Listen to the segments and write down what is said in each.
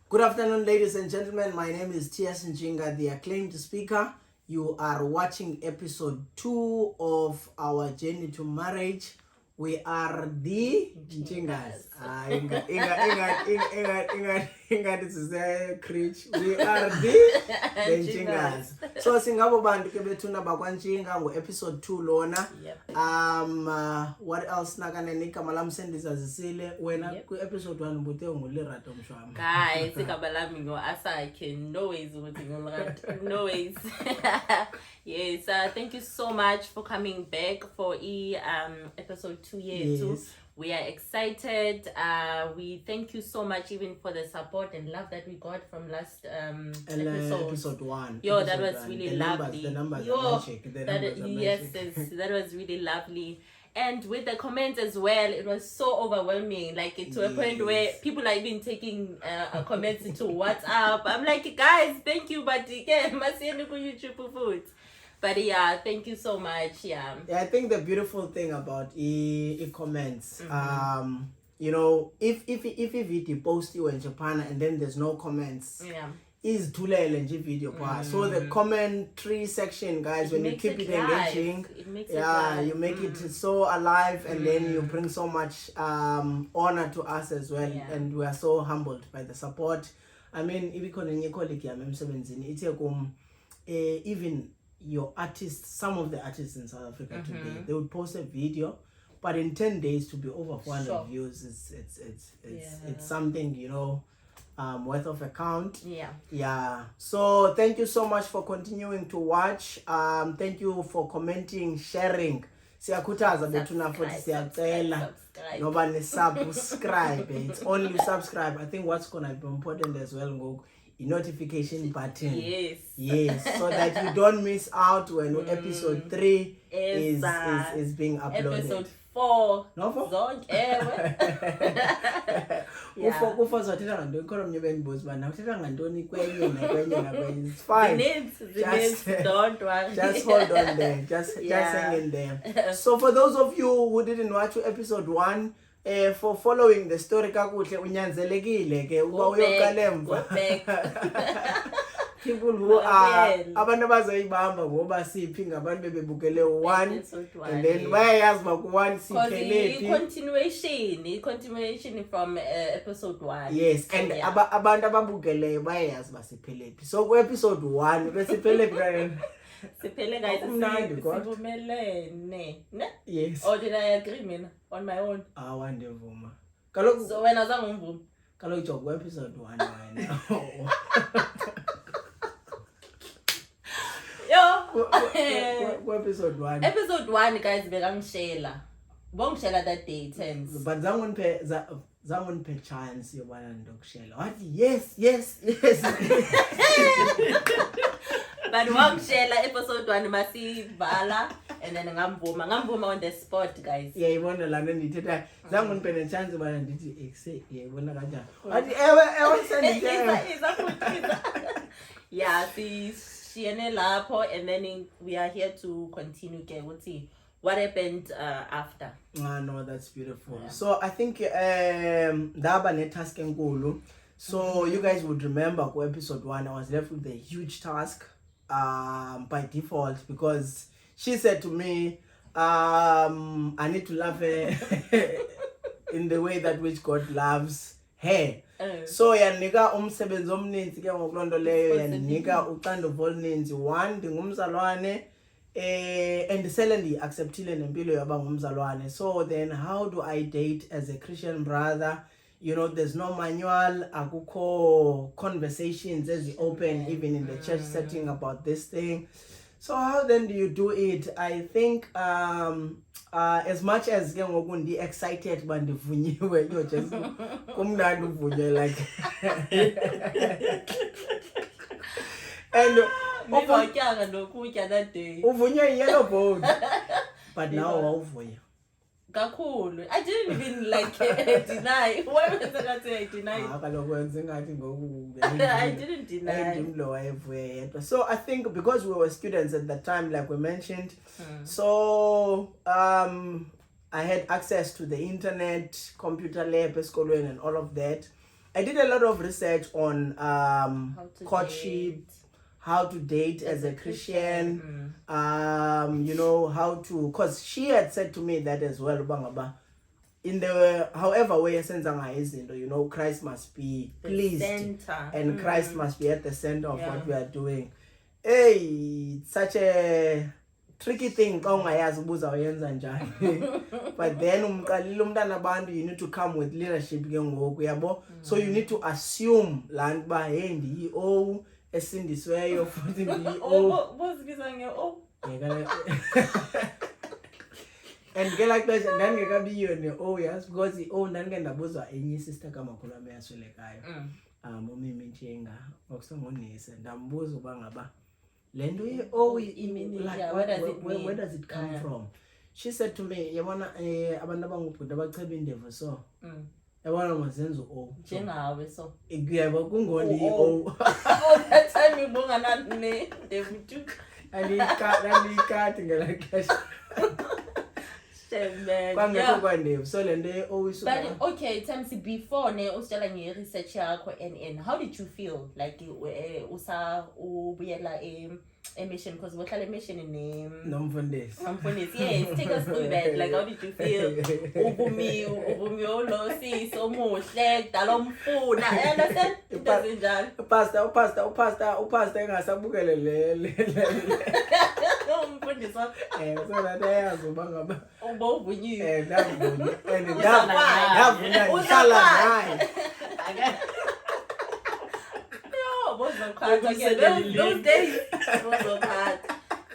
Good afternoon, ladies and gentlemen. My name is L Ntshinga, the acclaimed speaker. You are watching episode 2 of our journey to marriage. We are the Ntshingas. This is a creech. We are the Ntshingas. So singabo bantu ke bethuna bakwa Ntshinga ngo episode 2 lona. What else nakanenika malamsendisa zisile wena ku episode 1 ubuthe ngolirato mshwama. Guys, ikabalami ngo asakhe no ways ukuthi ngolirato. No ways. Yes, thank you so much for coming back for episode 2 year 2. We are excited. We thank you so much even for the support and love that we got from last episode 1. Yo, that was really lovely. The numbers Yo, are magic. Yes, that was really lovely. And with the comments as well, it was so overwhelming. Like to a point where people are even taking comments into WhatsApp. I'm like, guys, thank you, but yeah, YouTube food. But yeah, thank you so much. Yeah, I think the beautiful thing about comments, you know, if video post you in Japan and then there's no comments, is tulele nje video part. So the commentary section, guys, when you keep it engaging, you make it so alive, and then you bring so much honor to us as well, and we are so humbled by the support. I mean, if you even your artists, some of the artists in South Africa today, they would post a video, but in 10 days to be over 400 views, it's something, you know, worth of a count. So thank you so much for continuing to watch. Thank you for commenting, sharing. Siyakhuthaza bethuna futhi siyacela noba ne subscribe. It's only subscribe. I think what's gonna be important as well ngoku notification button. Yes, so that you don't miss out when episode 3 is being uploaded. Episode 4. No 4? Kufa zothetha ngantoni khona mnye bendibuza bana uthetha ngantoni kwenye nakwenye. It's fine. Don't worry. Just hold on there. Just hang in there. So for those of you who didn't watch episode 1, for following the story kakuhle unyanzelekile ke uba uyoqalemva. People who are abantu abazoyibamba ngoba siphi ngabantu bebebukele 1 and then bayayazi ba ku 1 siphelephi continuation from episode 1. Yes, and abantu ababukeleyo bayayazi basiphelephi. So ku episode 1 besiphelephi kanye siphele guys sivumelene ne? Yes. Or did I agree mina on my own? Wandevuma. Kaloku so wena zange umvuma. Kaloku job episode 1 wena. Episode 1. Episode 1 guys bekangishela. Bongishela that day 10. But zangoniphe chance yobana ndokushela. What? Yes. But wangishela episode 1 masivala and then ngamvuma on the spot guys. Yeah, ibona la ndithetha zangoniphe ne chance bana ndithi exe yayibona kanjani. Wathi ewe sendithe. Yeah, shiyene lapho, and then we are here to continue ke ukuthi what happened after. No, that's beautiful. So I think daba ne task enkulu. So you guys would remember for episode 1 I was left with a huge task by default because she said to me I need to love her in the way that which God loves her. So yanika umsebenzi omninzi ke ngokulonto leyo yanika uxanduva oluninzi. 1 ndingumzalwane and suddenly acceptile nempilo yaba ngumzalwane. So then how do I date as a Christian brother? You know, there's no manual, akukho conversations as open even in the church setting about this thing. So how then do you do it? I think as much as ke ngoku ndi excited ba ndivunyiwe yo just kumnandi uvunye like and Ngizotyanga nokutya that day. Uvunye yellow boat. But now wawuvunya. Kakhulu. I didn't even like deny. Why was I say I denied? I didn't deny. So I think because we were students at that time, like we mentioned, so I had access to the internet, computer lab, and all of that. I did a lot of research on courtship, date. how to date as a Christian, you know, how to, because she had said to me that as well, Bangaba, in the however way you know, Christ must be pleased and Christ must be at the center of what we are doing. Hey, it's such a tricky thing. But then you need to come with leadership. So you need to assume land by hand in this way of and get like that, and then you can be you yes, because the then get the any sister come up with me as well like OB Ntshinga and Dambuzo Bangaba. Lendo where does it come from? She said to me, Yamana Abandabang put the back so. I want to send so. So. That time you bong an name, they took. I need cutting like that. So they always. But okay, times before ne usitshela nge-research yakho and how did you feel like ubuyela emission because we a mission in Nomfundisi. Yes, take us through that. Like how did you feel? Ubumi olosi so muhle dala umfuna. I understand. It doesn't judge. Pastor engasabukele le. Umfundisi. So that ayazobanga ubuvunyi. Ndavunyi. And ndavunyi. Those days was hard.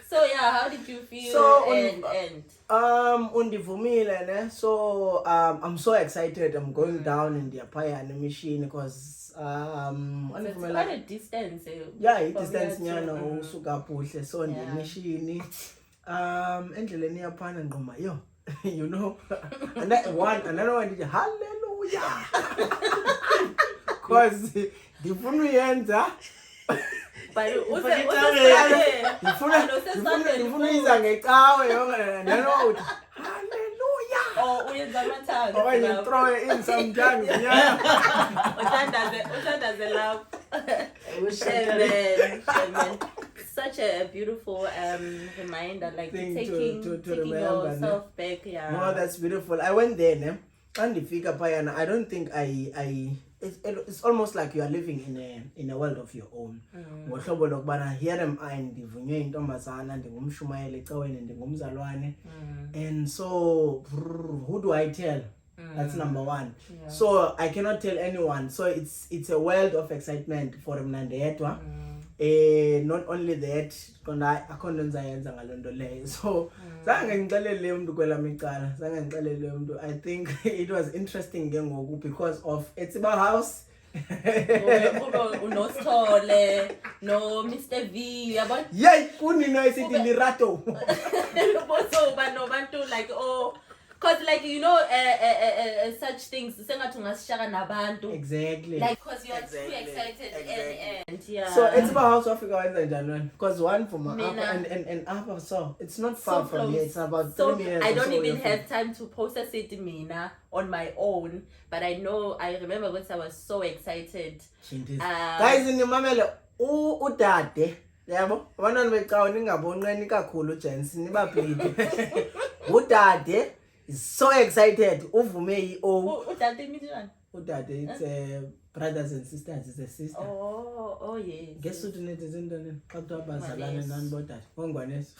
So yeah, how did you feel? So undivumile ne. So I'm so excited. I'm going down in the Apaya machine because it's quite a distance. Yeah, it distance nyana usuka puhle so in the machine. Endleleni yaphana ngqoma yo. You know, and that another one did hallelujah. Because the phone yenza but oh, you throw it in some tongues. Such a beautiful reminder, like taking yourself back. Yeah. No, that's beautiful. I went there, and the figure payana. I don't think it's almost like you are living in a world of your own. And so who do I tell? That's number one. Yeah. So I cannot tell anyone. So it's a world of excitement for Mnandetwa. Not only that, so I think it was interesting because of it's about house. No Stole, no Mr. V. Yeah, Lirato. But no one to like cause like you know such things exactly like cause you're too excited and yeah. So it's about House of Africa in January because one from Upper and Upper so it's not far from here. It's about 3 minutes. I don't even have time to process it Mina on my own, but I remember once I was so excited. Guys in the mamelo udade yabo abantwana becawa ningabonqeni kakhulu gents nibabhidi udade is so excited. Uvume udade it's brothers and sisters. It's a sister. Oh yes. Guess what it is in the Kata Bazalana and Botat. Hongwanes.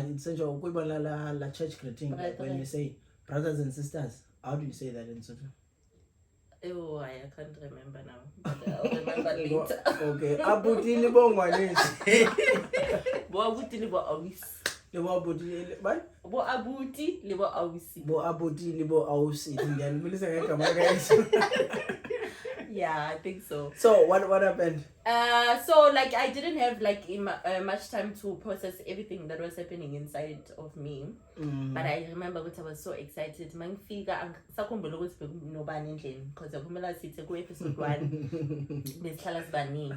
It's such a church greeting when you say brothers and sisters. How do you say that in Soto? Oh, I can't remember now. But I'll remember later. Okay. Abuti libo ngwanes. Bo abuti libo awis. Libo abuti what? Bo abuti libo awisi. Bo abuti libo awisi. Indian. Bilisa ngeka guys. Yeah, I think so. So what happened? So like I didn't have like much time to process everything that was happening inside of me. But I remember that I was so excited. Mangifika sakhumbula ukuthi bekunobani endlini because akumela sithi ku episode 1 besihlala sibani.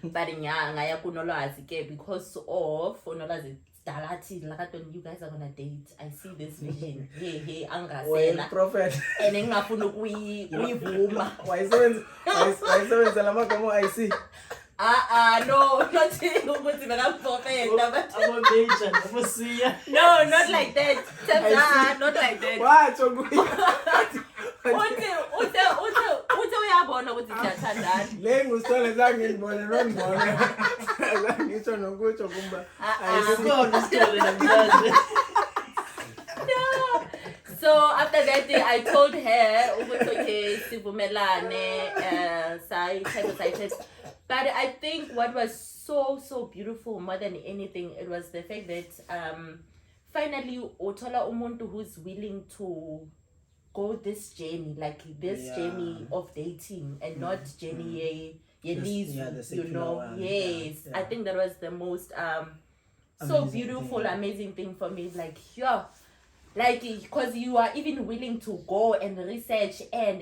But ngaya kunolwazi ke because of unolwazi Dalati, like when you guys are gonna date, I see this vision. Hey, Well, Anga prophet. and then Vuma. Why so I see. No, not saying prophet. I'm a major, I'm a senior. No, not like that. Not like that. What? Ute uyabona ukuthi siyathandana. Le ngusole zange ngibone nongibona. Zange ngisho nokutsho kumba. So after that day, I told her, okay, sivumelane, excited. But I think what was so beautiful more than anything, it was the fact that finally uthola umuntu who's willing to go this journey, like this journey of dating and not journey you know. One. Yes, Yeah. I think that was the most so beautiful, amazing thing for me. Like, yeah, like because you are even willing to go and research and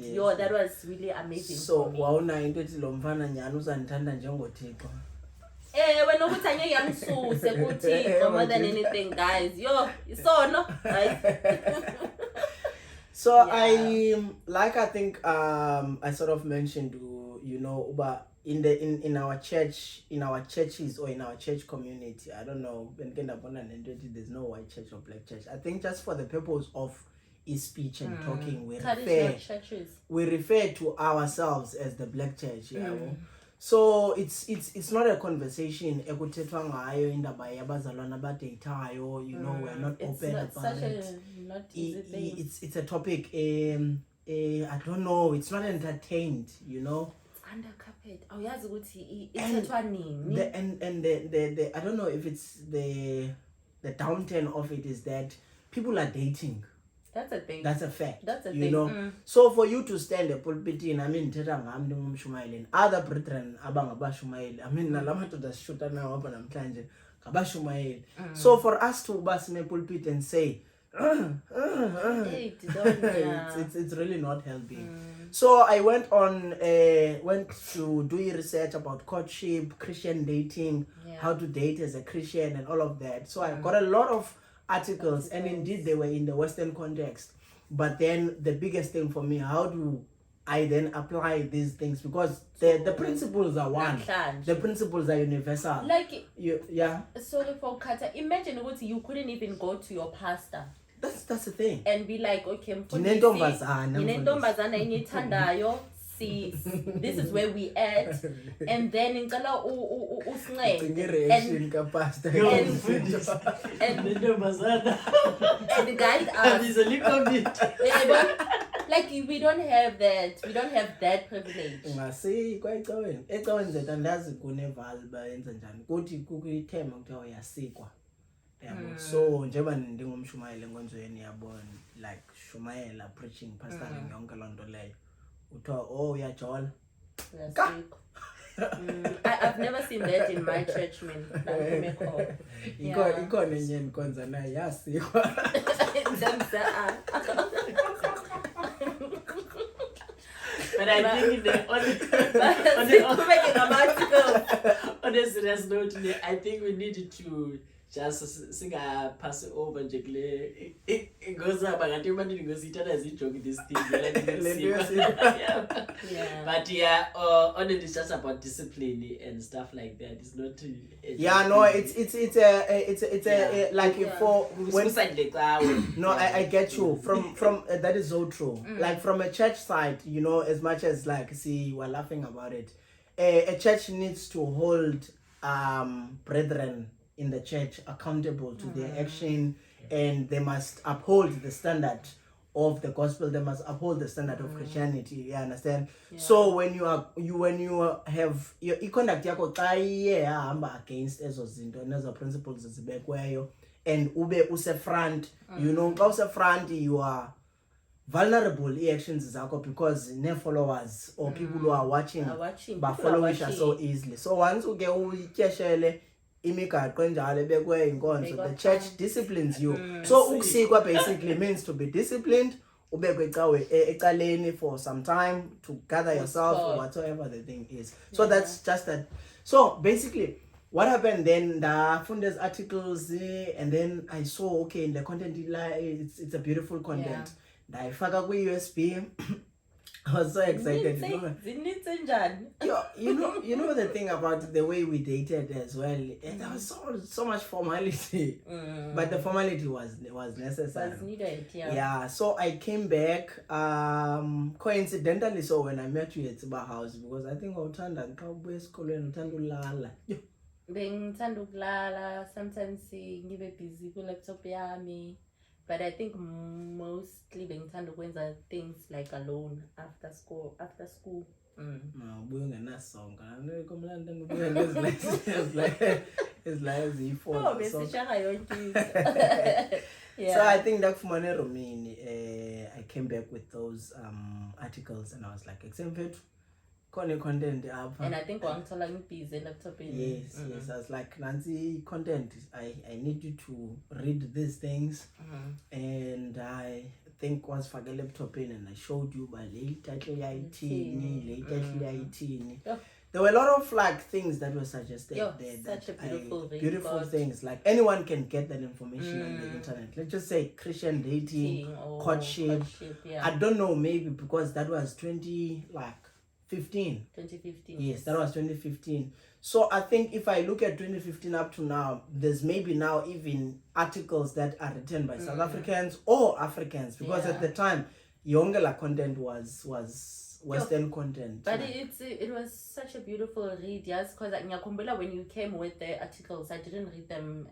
yo, that was really amazing. So for me. wawuna into ethi lo mfana nyani uzandithanda njengoThixo. Wena ukuthi anye yangisuse kuThixo more than anything, guys. Yo, no, guys. So I think I sort of mentioned uba in our churches or in our church community, I don't know, there's no white church or black church. I think just for the purpose of speech and talking, we refer to ourselves as the black church. So it's not a conversation ekuthethwa ngayo indaba yabazalwana abadatayo, we're not open about it. Not easy thing. It's a topic I don't know, it's not entertained, It's under carpet. Awuyazi ukuthi ithethwa nini. And the I don't know if it's the downturn of it is that people are dating. That's a thing. That's a fact. That's a you thing. know. So for you to stand a pulpit in, I mean, other brethren abangabashumayeli, I mean, nalamadoda sishuta nawo apha namhlanje ngabashumayeli. So for us to bus in a pulpit and say it's really not helping. So I went to do research about courtship, Christian dating, how to date as a Christian and all of that. So I got a lot of articles, and indeed they were in the Western context. But then the biggest thing for me, how do I then apply these things? Because the principles are one. The principles are universal. Like yeah. Sorry for Kata. Imagine what you couldn't even go to your pastor. That's the thing. And be like, okay, this is where we at, and then in Kala and guide us. Like we don't have that. We don't have that privilege. Ngasi kwayicaweni. Ecaweni andazi kuneval bayenza njani. Kuthi kukuyithema kuthiwa uyasikwa. So njengoba ndingumshumayeli enkonzweni yabona, like shumayela preaching pastoring yonke lonto leyo. Uyajola. I've never seen that in my church, man. Ikhona enye enkonza nayo yasikwa. But I think on a serious note, I think we need to just pass over Jekle. It goes up, and I think man goes it as a joke this thing. But on it is just about discipline and stuff like that. It's not. It's a like for when. No, I get you from that is so true. Like from a church side, as much as like we're laughing about it, a church needs to hold brethren in the church accountable to their action, and they must uphold the standard of the gospel. They must uphold the standard of Christianity. You understand? So when you have your conduct yako hamba against ezo zinto nezo principles ezibekweyo, and ube use front, xa use front you are vulnerable actions zakho, because ne followers or people who are watching but following so easily. So once uke uyityeshele imigaqo enjalo ebekwe inkonzo, the church disciplines you. So ukusikwa basically means to be disciplined, ubekwe ecaleni for some time to gather yourself or whatever the thing is. So that's just that. So basically what happened then, the funders articles, and then I saw, okay, in the content, it's a beautiful content. I faka ku USB. I was so excited. You know the thing about the way we dated as well, and there was so much formality, but the formality was necessary. Was needed, yeah. So I came back coincidentally. So when I met you at Tsiba house, because I think Okwentando Bonolo Ntshinga sometimes ngibe busy ku laptop yami, but I think mostly bengithanda ukwenza things like alone after school. It's like oh, yeah. So I think that for I came back with those articles and I was like, content up. And I think I'm telling busy laptop. Yes, yes. I was like, Nancy, content. I need you to read these things, and I think once for the laptop in, and I showed you by late title 18. There were a lot of like things that were suggested there. Such a beautiful things. Like anyone can get that information on the internet. Let's just say Christian dating, courtship. I don't know, maybe because that was 2015. Yes, that was 2015. So I think if I look at 2015 up to now, there's maybe now even articles that are written by South Africans or Africans, because at the time, Yongela content was Western content. But it was such a beautiful read, yes, because when you came with the articles, I didn't read them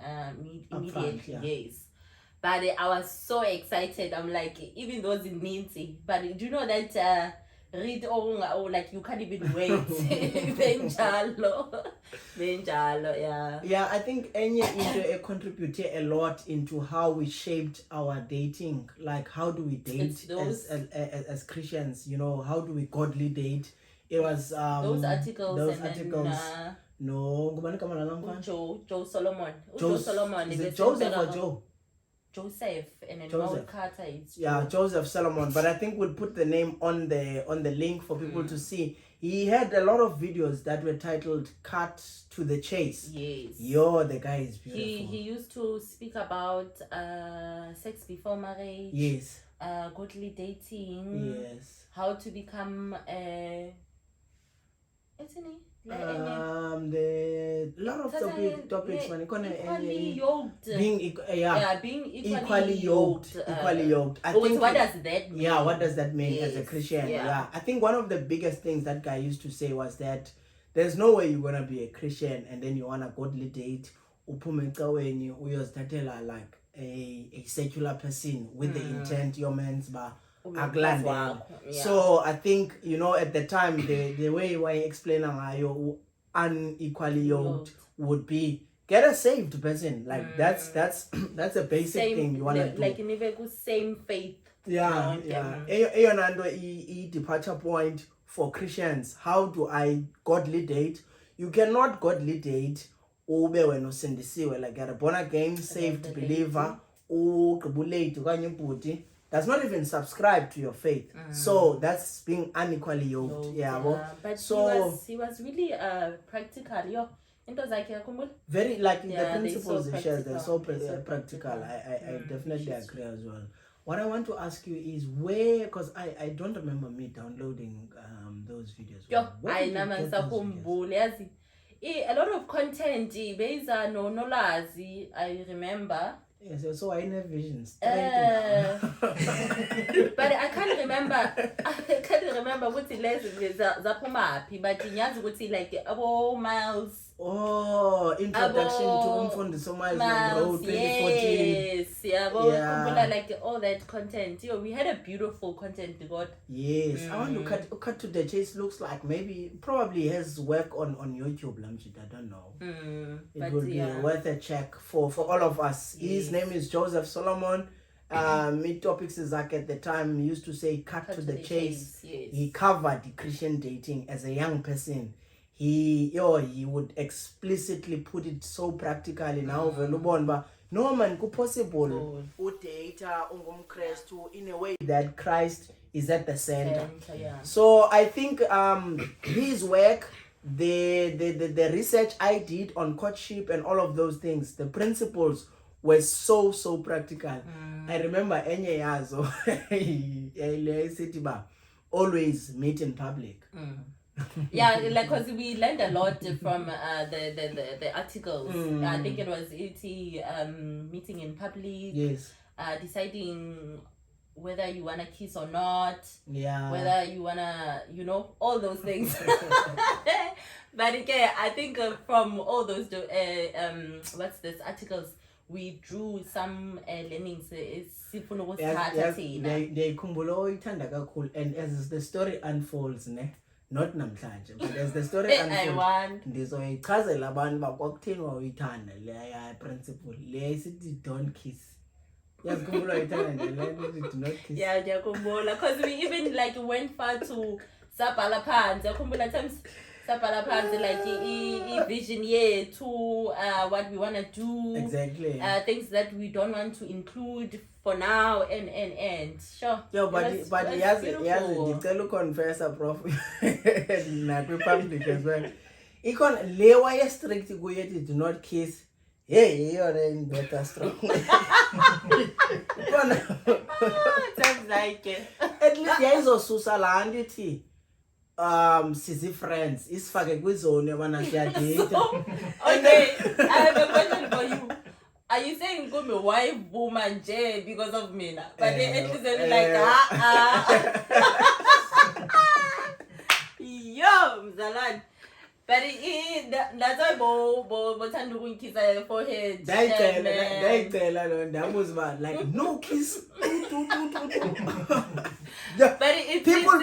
immediately, yes. But I was so excited. I'm like, even though it's Ninti, but do you know that read like you can't even wait. Yeah, I think Enya contributed a lot into how we shaped our dating. Like, how do we date as Christians? You know, how do we godly date? It was those articles. No, Joe Solomon. Is it Joseph or Joe? Joseph and then Joseph Carter. Joseph Solomon. But I think we'll put the name on the link for people to see. He had a lot of videos that were titled "Cut to the Chase." Yes. The guy is beautiful. He used to speak about sex before marriage. Yes. Godly dating. Yes. How to become the lot of topics when equally yoked. Being equally yoked. I think what does that mean? Yeah, what does that mean as a Christian? Yeah. I think one of the biggest things that guy used to say was that there's no way you're gonna be a Christian and then you wanna godly date when you like a secular person with the intent your man's So I think, at the time the way I explain how unequally yoked would be get a saved person. Like that's a basic thing you wanna do. Like in same faith. Yeah. Departure point for Christians. How do I godly date? You cannot godly date like a born again saved believer does not even subscribe to your faith. So that's being unequally yoked. But so he was really practical. Very like the principles he shares, they're so practical. I definitely agree as well. What I want to ask you is where, because I don't remember me downloading those videos. A lot of content based on Nolazi, I remember. Yes, so I have visions. But I can't remember. What's the lesson Zapumapi, but in like Miles. Introduction to Umfundi Miles Road 2014. Yes, like all that content. We had a beautiful content, God. Yes, I want to cut to the chase. Looks like probably has work on YouTube. I don't know. It would be worth a check for all of us. His name is Joseph Solomon. Mid Topics is like at the time used to say cut to the chase. Yes. He covered the Christian dating as a young person. He would explicitly put it so practically now no man could possible date in a way that Christ is at the center. So I think his work the research I did on courtship and all of those things, the principles were so practical. I remember enye yazo always meet in public. Yeah, like because we learned a lot from the articles. I think it was meeting in public. Yes. Deciding whether you wanna kiss or not. Yeah. Whether you wanna, all those things. But again, I think from all those articles, we drew some learnings. And as the story unfolds, not namhlanje, but as the story unfolds, ndizoyichazela abantu bakokuthini wawuyithanda leya principle leya isithi don't kiss. Yes, do not kiss. Yeah, because we even went far to Sabala Pans. Times Sabala Pans like vision to what we wanna do. Exactly. Things that we don't want to include for now and sure. Yeah, but he has the confessor prof na public as well. Icon lewa strict do not kiss. Hey, you're in better strong. Sounds like it. At least there is also Susalandity. Sisi friends. Is fake kwizone wana siya date. Okay, I have a question for you. Are you saying go me wife woman J because of me now? But at least they're like yo, Mzalan. But that's why bo tanda ukunkisa forehead. That was bad. Like no kiss. Yeah. But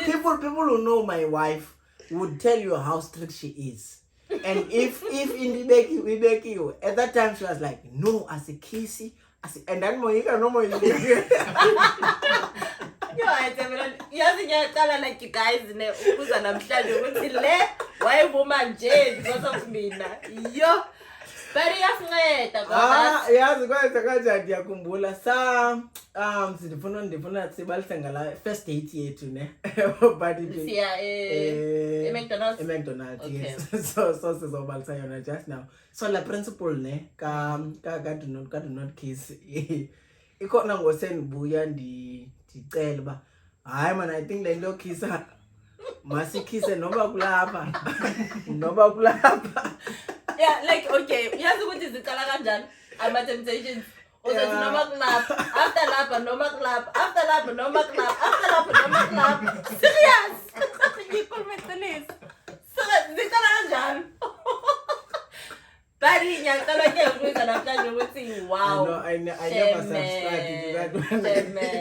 people who know my wife would tell you how strict she is. And if in the we beg you, at that time she was like, no, as a kissy, and then Monica no more. Yo, I like you guys who's an amshad why woman J because of me now. Yo, but yazi kwenza kanjani ndiyakhumbula ndifuna sibalithengala first date yethu but McDonald's. Okay. Yes. so sizobalisa yona just now. So la principle ka do not kiss ikhona ngosendibuya ndicela uba hayi man, I think le nto khisa masikhise noba kulapha. Yeah, like okay, yazi ukuthi zicala kanjani ama temptations. Also noma clap, after lap noma clap, after lap noma clap, after lap noma clap. Serious. You call me tennis. So zicala kanjani? But wow. I never subscribed to that one.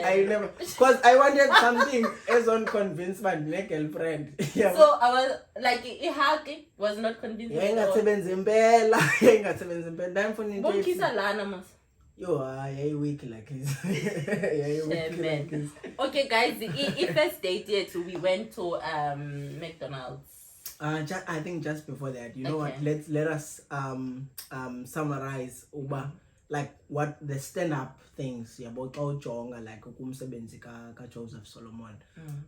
I never, because I wanted something as unconvinced by my girlfriend. Yeah. So I was like, it was not convincing. Yo, weak like this. Okay, guys, the first date yet, we went to McDonald's. I think just before that, you know what? Let us summarize like what the stand-up things about Jonga, like ukumsebenzi ka Joseph Solomon.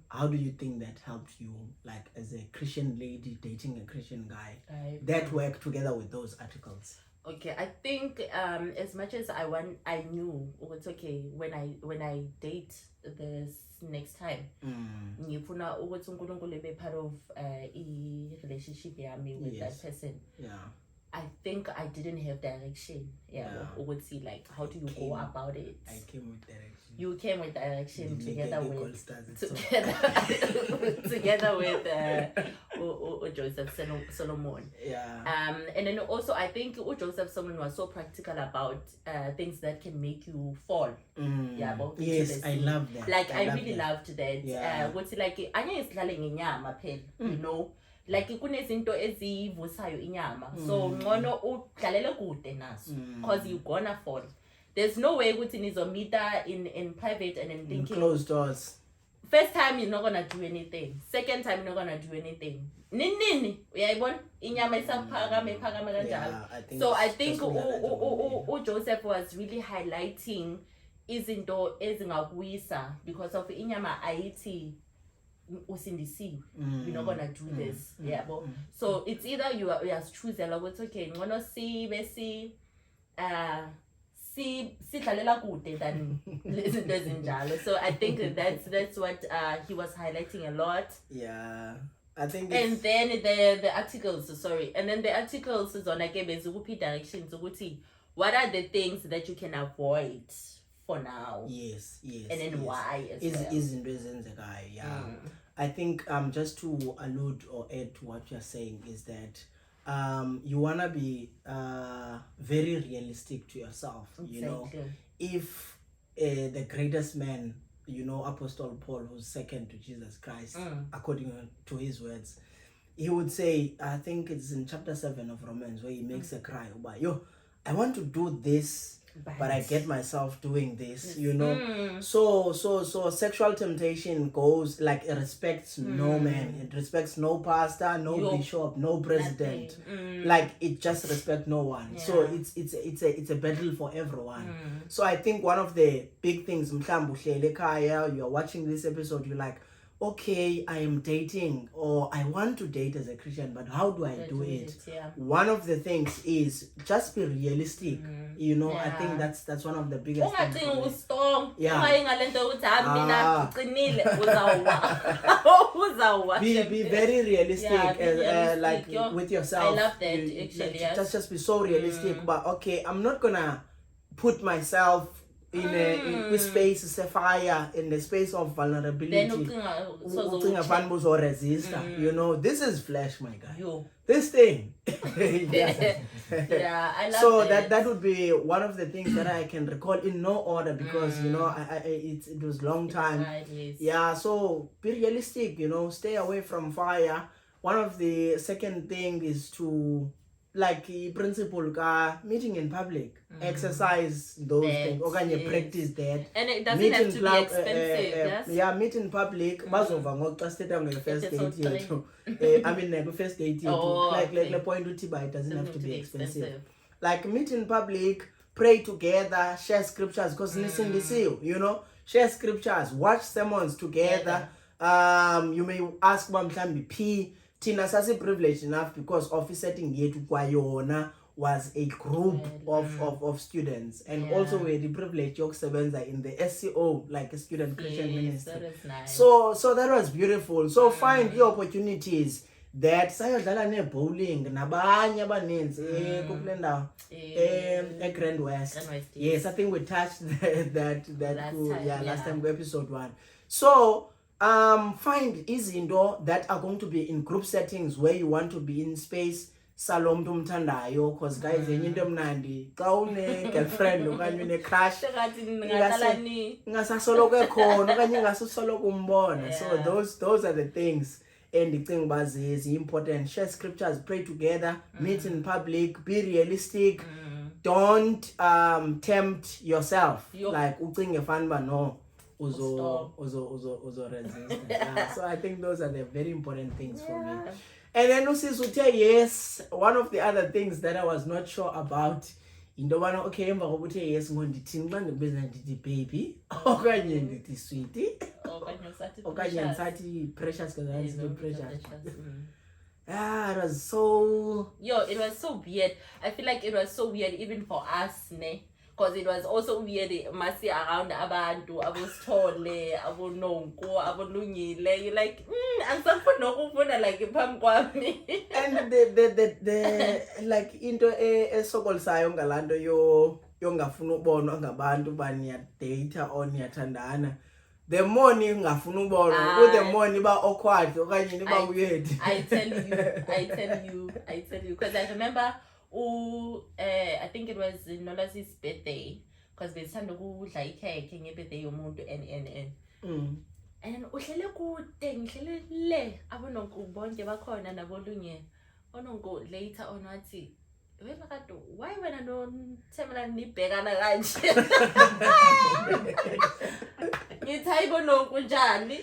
How do you think that helped you, like as a Christian lady dating a Christian guy, that worked together with those articles? Okay, I think as much as I knew it's okay when I date this next time. Ngifuna ukuthi uNkulunkulu be part of a relationship yami with that person. Yeah. I think I didn't have direction. Yeah. Ukuthi like how do you go about it? I came with direction. You came with direction together with Joseph Solomon. Yeah. And then also I think Joseph Solomon was so practical about things that can make you fall. Yeah. Yes, I love that. Like I really loved that. Yeah. What's like anya isihlale ngenyama phela, you know. Like kunezinto ezivusayo inyama. So ngcono udlalele kude naso because you gonna fall. There's no way ukuthi nizomita in private and then thinking closed doors. First time you're not gonna do anything. Second time you're not gonna do anything. Nini uyayibona inyama isaphakame kanjalo. So I think Joseph was really highlighting izinto ezingakuyisa because of inyama ayithi usindisiwe, we're not gonna do this. Yeah, but so it's either you are choosing like it's okay, ngono sidlalela kude than izinto ezinjalo. So I think that's what he was highlighting a lot. Yeah, I think and then the articles, and then the articles is on again bezukuphi directions ukuthi what are the things that you can avoid for now. Yes, and then why as well. Izinto ezenzekayo. Yeah. I think just to allude or add to what you're saying is that you want to be very realistic to yourself. Exactly. You know, if the greatest man, you know, Apostle Paul, who's second to Jesus Christ, according to his words, he would say, I think it's in chapter 7 of Romans, where he makes a cry, yo, I want to do this, but I get myself doing this, you know. So sexual temptation goes like it respects no man, it respects no pastor, no bishop, no president, like it just respects no one. So it's a battle for everyone. So I think one of the big things, you're watching this episode, you're like, okay, I am dating or I want to date as a Christian, but how do I do it? One of the things is just be realistic. You know, I think that's one of the biggest things. Be very realistic, like with yourself. I love that actually. Just be so realistic. But okay, I'm not gonna put myself in a space sapphire, in the space of vulnerability. You know, this is flesh, my guy. This thing. I love so that would be one of the things that I can recall in no order, because you know it was long time. Yeah, so be realistic, you know, stay away from fire. One of the second thing is to, like principle meeting in public, exercise those things, or can you practice that, and it doesn't have to be expensive. Meet in public, bazova ngokuxasithetha nge-first date yethu. I mean like first date yethu, like the point uthi it doesn't have to be expensive. Like meet in public, pray together, share scriptures, because listen this, you know, share scriptures, watch sermons together. You may ask mhlambi P Tina sasi privileged enough because office setting yethu kwayona was a group of students, and also we the privilege yokusebenza in the SCO, like a student Christian ministry. That is nice. So that was beautiful. So find the opportunities that sayodlala ne bowling nabanye abaninzi kule ndawo Grand West. Yes, I think we touched that last time episode 1. So find izinto that are going to be in group settings where you want to be in space salom umthandayo, because guys enye into emnandi xa une girlfriend okanye une crush ngasasoloko ekhona okanye ngasusoloko umbona. So those are the things endicinga uba zi-important. Share scriptures, pray together, meet in public, be realistic. Don't tempt yourself, like ucinge fanuba no uzo resist. So I think those are the very important things for me. And then usisuthe yes, one of the other things that I was not sure about, into bana okay emva kokuthe yes ngondithini xa ndibeza ndithi baby okanye ndithi sweetie okanye ndisathi precious, because I used to precious. It was so it was so weird. I feel like it was so weird even for us, ne? Because it was also weird masi around abantu abosithole abononko abolungile. You're like angisafuna ukufuna like phambi kwami. And the like into esokolisayo ngalanto yongafuna ubonwa ngabantu baniya date or niyathandana, the more ngafuna ubonwa the more niba awkward okanye niba weird. I tell you because I remember I think it was Nolasi's birthday, because besithanda ukudla ikhekhe ngebirthday yomuntu and uhlele kude ngihlele le abononko bonke bakhona nabolunye ononko later on wathi wena kade why wena no Themela nibhekana kanje ngithi ayibononko njani.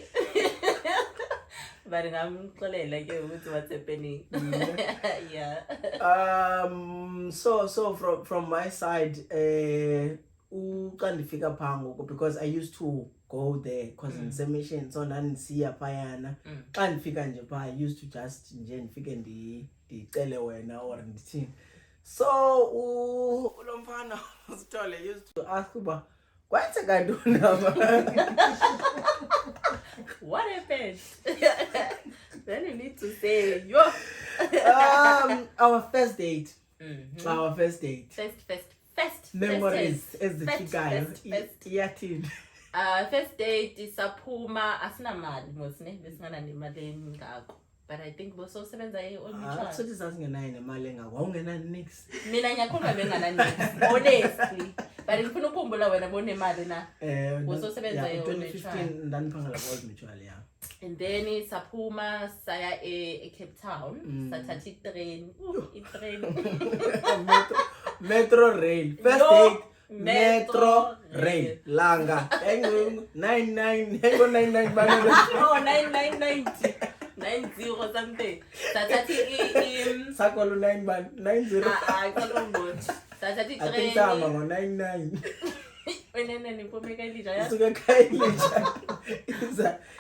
But ngamxolela ke ukuthi what's happening. So from my side, xa ndifika phaa ngoku because I used to go there because ngisemission so ndandisiya phayana xa ndifika nje phaa I used to just nje ndifike ndicele wena or ndithini so ulo mfana usithole used to ask uba kwenzeka ntoni apha. What happened? Then you need to say yo. Our first date. Our first date. First memories ezifikayo iyathini. First date saphuma asinamali mosine besingana nemali engako. But I think bososebenza on mutual. So this asingenayo nemali engako. Awungena nix. Mina ngiyakhuluma bengana nix. Honestly. But ngifuna ukukhumbula wena bonemali na. Bososebenza on 2015 ndaniphangela kwa mutual yeah. And then saphuma saya Cape Town sathatha itrain. Metro rail. First date Metro rail. Langa. 99 banana. No 9990. 90 something. Sathatha Sakolo 90. Sathatha I itrain. think sama ngo 99. Wena niphome kailija ya. Suka kailija.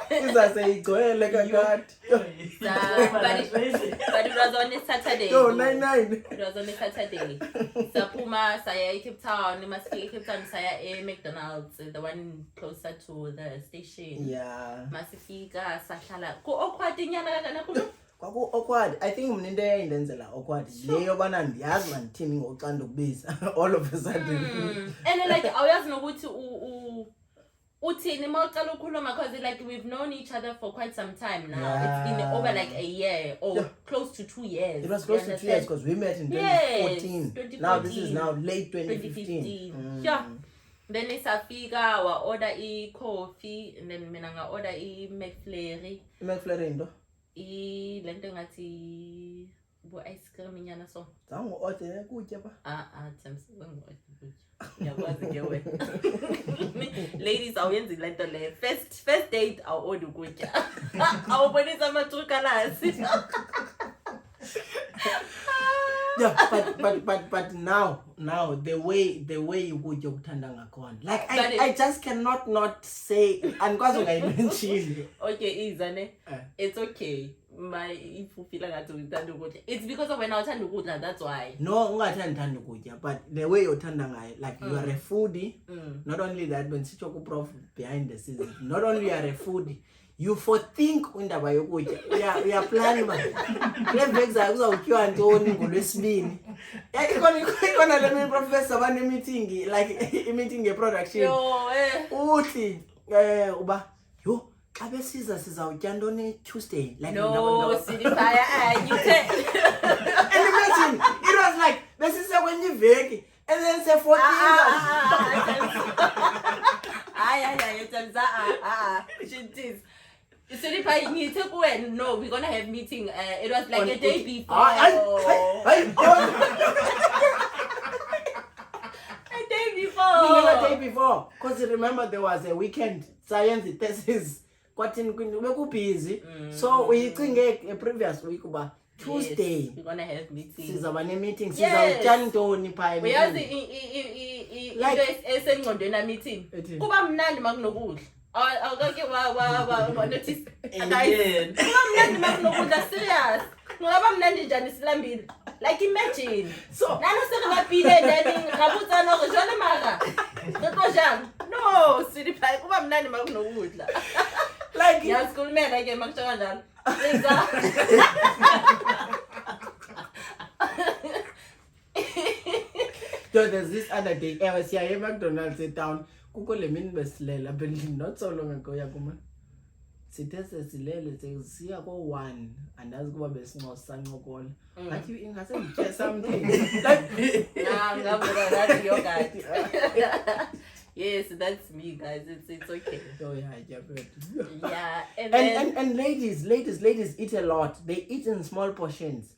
Iza seyigcwele kakade. But it was on a Saturday. Yo 99. It was on a Saturday. Saphuma saya Cape Town, Cape Town saya McDonald's, the one closer to the station. Yeah. Masifika sahlala. Ko awkward nyana kana kulo. Kwaku awkward. I think mina into eyayindenzela awkward leyo bana ndiyazi mandithini ngoxanda ukubiza all of a sudden. And like awuyazi nokuthi uthini mawuqala ukukhuluma because like we've known each other for quite some time now. Yeah. It's been over like a year or close to 2 years. It was close to 2 years because we met in 2014. Yes, Now this is now late 2015. Yeah. Then isafika wa order coffee and then mina nga order McFlurry. McFlurry ndo. Lento ngathi bo ice cream nyana so. Zangu order ukutya pa. Thamsi zangu order ukutya. Yakwazi ke wena. Ladies awenzi lento le. First date aw order ukutya. Awubonisa amathukalasi. Yeah, but now the way ukutya ukuthanda ngakhona. Like I just cannot not say andikwazi ungayimention. Okay, izane. It's okay. If you feel like uthanda ukutya. It's because of when I uthanda ukutya, that's why. No, ungathanda ukutya, but the way uthanda ngayo, like you are a foodie. Not only that, when sichoko prof behind the scenes, not only you are a foodie, you think undaba yokutya uya plan man le vexayo kuzawutyiwa ntoni ngolwesibini ikona le main professor bane meeting like i-meeting ye-production uthi uba yo xa besiza sizawutya ntoni Tuesday like no sidifaya you take and imagine it was like besise kwenye iveki and then say 14 it so if I need to go and no, we're gonna have meeting. It was like a day before. A day before. Because remember there was a weekend science thesis. We're busy. So we think a previous week about Tuesday. Yes, we're gonna have meeting. Sizabane meeting. Sizawutya pie. We have the meeting. Kuba mnandi makunokudla. Awukake wa notice again. Mnandi makunokudla serious. Ngoba mnandi njani silambile. Like imagine. So nano sekabapile then ngabutsa no jole mara. Ngekojang. No, sidipha kuba mnandi makunokudla. Like yasikhulumela ke makutsho kanjalo. So there's this other day, I was here at McDonald's in town. Kuko le mini besilela, but not so long ago, yakuma. Sitese silele, siya ko 1, and that's kuba besingosanqokola. But you ingase something. Like that's your guy. Yes, that's me, guys. It's okay. Oh yeah, yeah. And ladies eat a lot. They eat in small portions,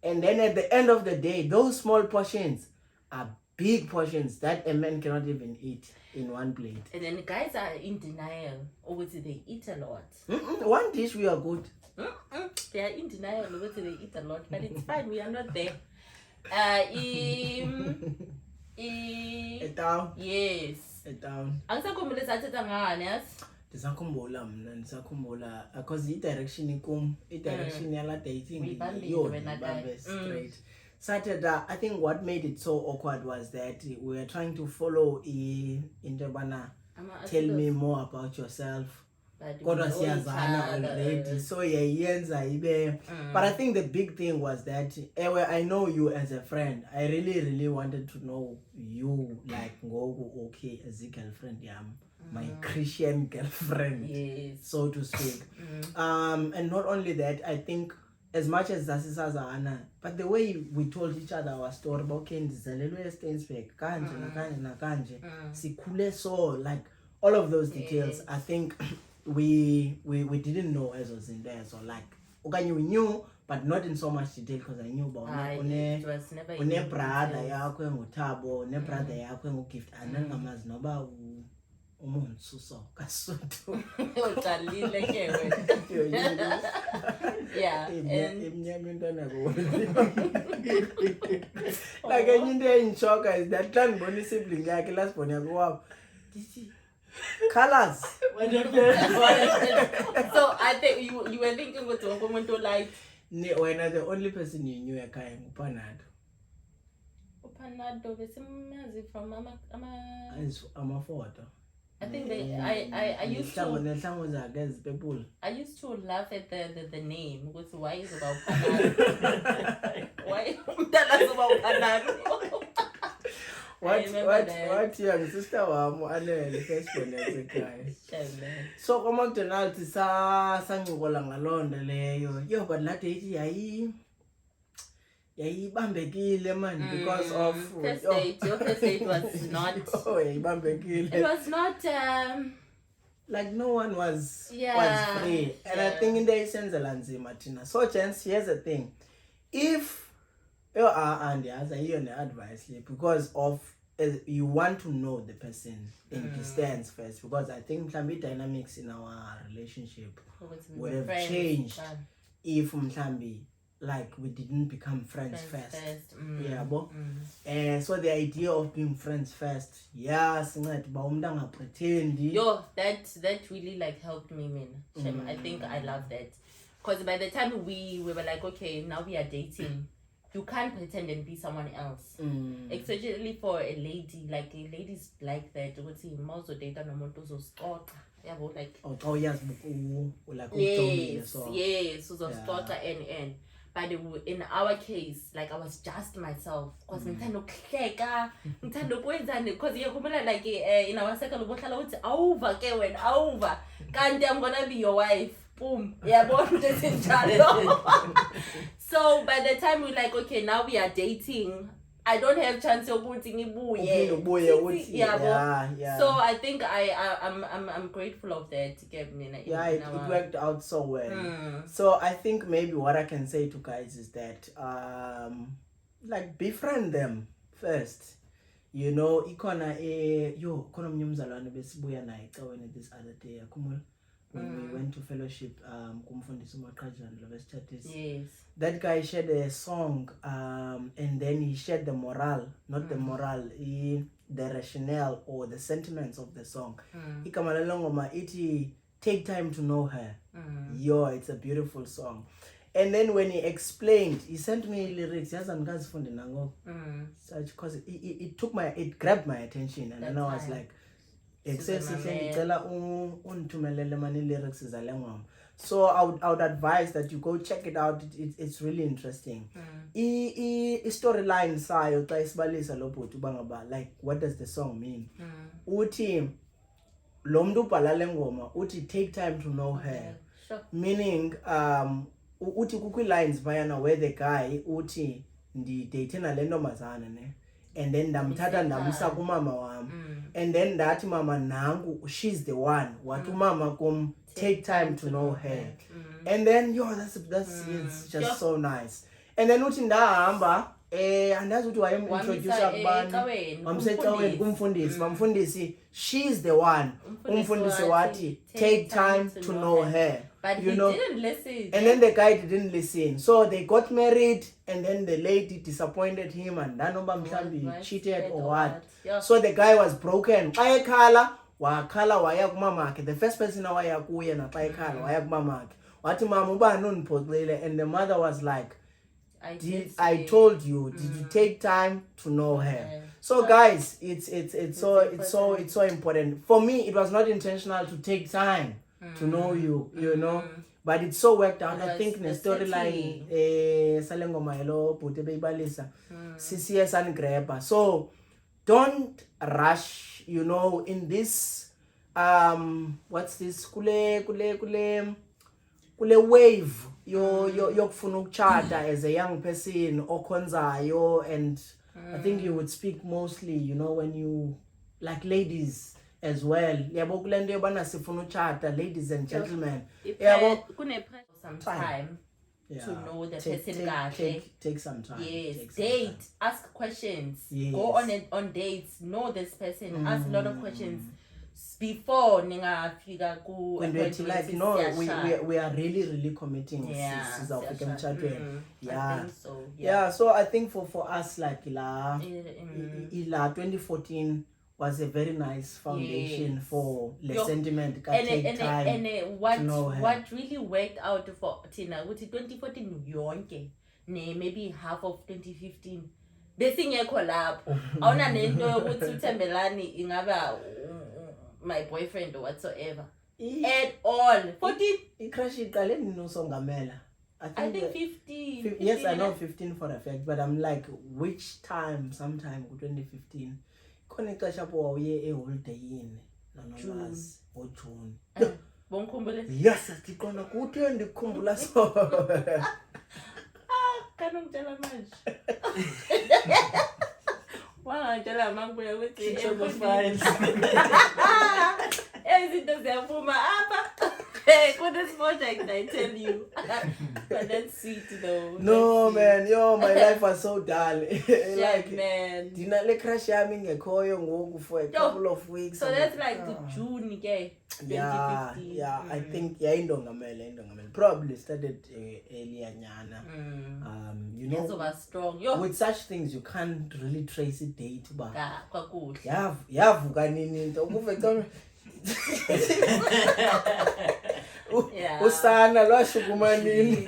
and then at the end of the day, those small portions are big portions that a man cannot even eat in one plate. And then guys are in denial. Obviously, they eat a lot. One dish we are good. They are in denial. Obviously, they eat a lot, but it's fine. We are not there. Etown. Yes. Etown. Angisakhumbula sathetha ngani yes. Ndisakhumbula mna ndisakhumbula because i-direction ikum i-direction yala dating Uyibambe straight. Saturday, I think what made it so awkward was that we were trying to follow into bana tell me more about yourself. Kodwa siyazana already, so yayenza ibe. But I think the big thing was that I know you as a friend. I really wanted to know you like ngoku okay as a girlfriend yam. My Christian girlfriend, yes, so to speak. And not only that, I think as much as Zasisazana, but the way we told each other our story about Kendizalelwe Stainsbeck, Kanje, Nakanje, Sikule, so like all of those details, yes. I think we didn't know as was in there. So like okay, we knew, but not in so much detail because I knew about one brother yakwe ngutabo, ne brother yakwe ngugift, anangamazi noba umuntu so kasutu uqalile ke wena yeah emnyama intwana ko like enye into engishoka is that xa ngibona isibling yakhe last born yakhe wabo colors. So I think you were thinking ukuthi wonke umuntu like wena the only person you knew ekhaya nguPanado. uPanado besimazi from ama photo. I think I used to laugh at the name because why is it about Panado? Why is about Panado? What young sister wam anele first born ekhaya. So kwa McDonald's sancokola ngalonto leyo. Yo but la date yayibambekile man because of first date. Your first date was not yayibambekile. It was not like no one was free. And yeah. I think in the essence lanzima Tina. So chance here's the thing. If you are and as I hear the advice because of you want to know the person in distance first, because I think mhlambi dynamics in our relationship would have changed if mhlambi like we didn't become friends first. Yeah, bo. So the idea of being friends first, singathi ba umuntu angapretendi. Yo, that really like helped me, man. I think I love that. Because by the time we were like, okay, now we are dating, you can't pretend and be someone else. Especially for a lady, like a lady's like that. You would see most of data no more to yeah, like yes, so and but in our case, like I was just myself. Because Nintendo Kleka, Nintendo Kwenzani, because you like in our circle of over, Kevin, over. Can't I'm gonna be your wife. Boom. Yeah, born this in So by the time we're like, okay, now we are dating, I don't have chance of putting yeah. So I think I'm grateful of that. It worked out so well. So I think maybe what I can say to guys is that like befriend them first. You know, ikona khona omnye umzalwane besibuya naye caweni this other day akhumula when we went to fellowship kumfundisi uMaqhajana lo besithathisa. Yes. That guy shared a song and then he shared the moral, not the moral, the rationale or the sentiments of the song. Igama lengoma ithi take time to know her. Yo, it's a beautiful song. And then when he explained, he sent me lyrics. Because it grabbed my attention, and then I was like, so I would advise that you go check it out. It's really interesting. Storyline sayo xa isibalisa lo bhuti ubangaba like what does the song mean? Uthi lo muntu ubhala le ngoma uthi take time to know her. Sure. Meaning uthi kukwi lines bayana where the guy uthi ndi date na le ntombazana ne and then ndamthatha ndamsa kumama wami and then ndathi mama nangu she's the one watu mama kum take time to know her and then that's it's just so nice and then uthi ndahamba andazi uthi wayeintroduce kubani wamsecaweni kumfundisi bamfundisi she's the one umfundisi wathi take time to know her But he didn't listen. And then the guy didn't listen. So they got married, and then the lady disappointed him, and Nanomba cheated or what. Yeah. So the guy was broken. Wakhala waya kumamake. The first person waya kuye na khala waya kumamake. Wathi mama uba noniphoxile, and the mother was like, I told you, did you take time to know her? So guys, it's so important. For me, it was not intentional to take time to know you, you know. But it so worked out. I think in the storyline, Salengoma hello, Pute Beibalisa, CCS and Greba. So don't rush, you know, in this what's this? Kule wave yokufuna ukuchata as a young person okhonzayo, and I think you would speak mostly, you know, when you like ladies as well. Yabo kule nto yobana sifuna uchata, ladies and gentlemen. Yabo kune some time to know the person. Take some time. Yes, date, ask questions. Yes. Go on dates, know this person, ask a lot of questions before ninga fika ku like no, we are really committing. Yeah, yeah. I think so. Yeah, so I think for us like ila 2014 was a very nice foundation for the sentiment. And what really worked out for Tina, with 2014 yonke, maybe half of 2015. Besingekho lapho. Awuna nento yokuthi uThembelani ingaba my boyfriend or whatsoever. At all. 14. Crush iqale ninosongamela. I think 15. Yes, I know 15 for a fact, but I'm like, which time? Sometime 2015. Khona ixesha apho wawuye eholiday yini nonolwazi June. Bonkhumbule? Yes, ndiqonda kuthi ndikhumbula so. Kanongitshela manje. Wangitshela mangibuya ukuthi izinto ziyaphuma apha. Hey, for this project, I tell you. But that's sweet though. No, man, my life was so dull. Like, man. Dina le crash yami ngekhoyo ngoku for a couple of weeks. So that's like the June, okay? 2015. Yeah, I think indongamele. Probably started earlier nyana. You know, so was strong. With such things you can't really trace a date, but yavuka nini into ukuve usana lwashukuma nini.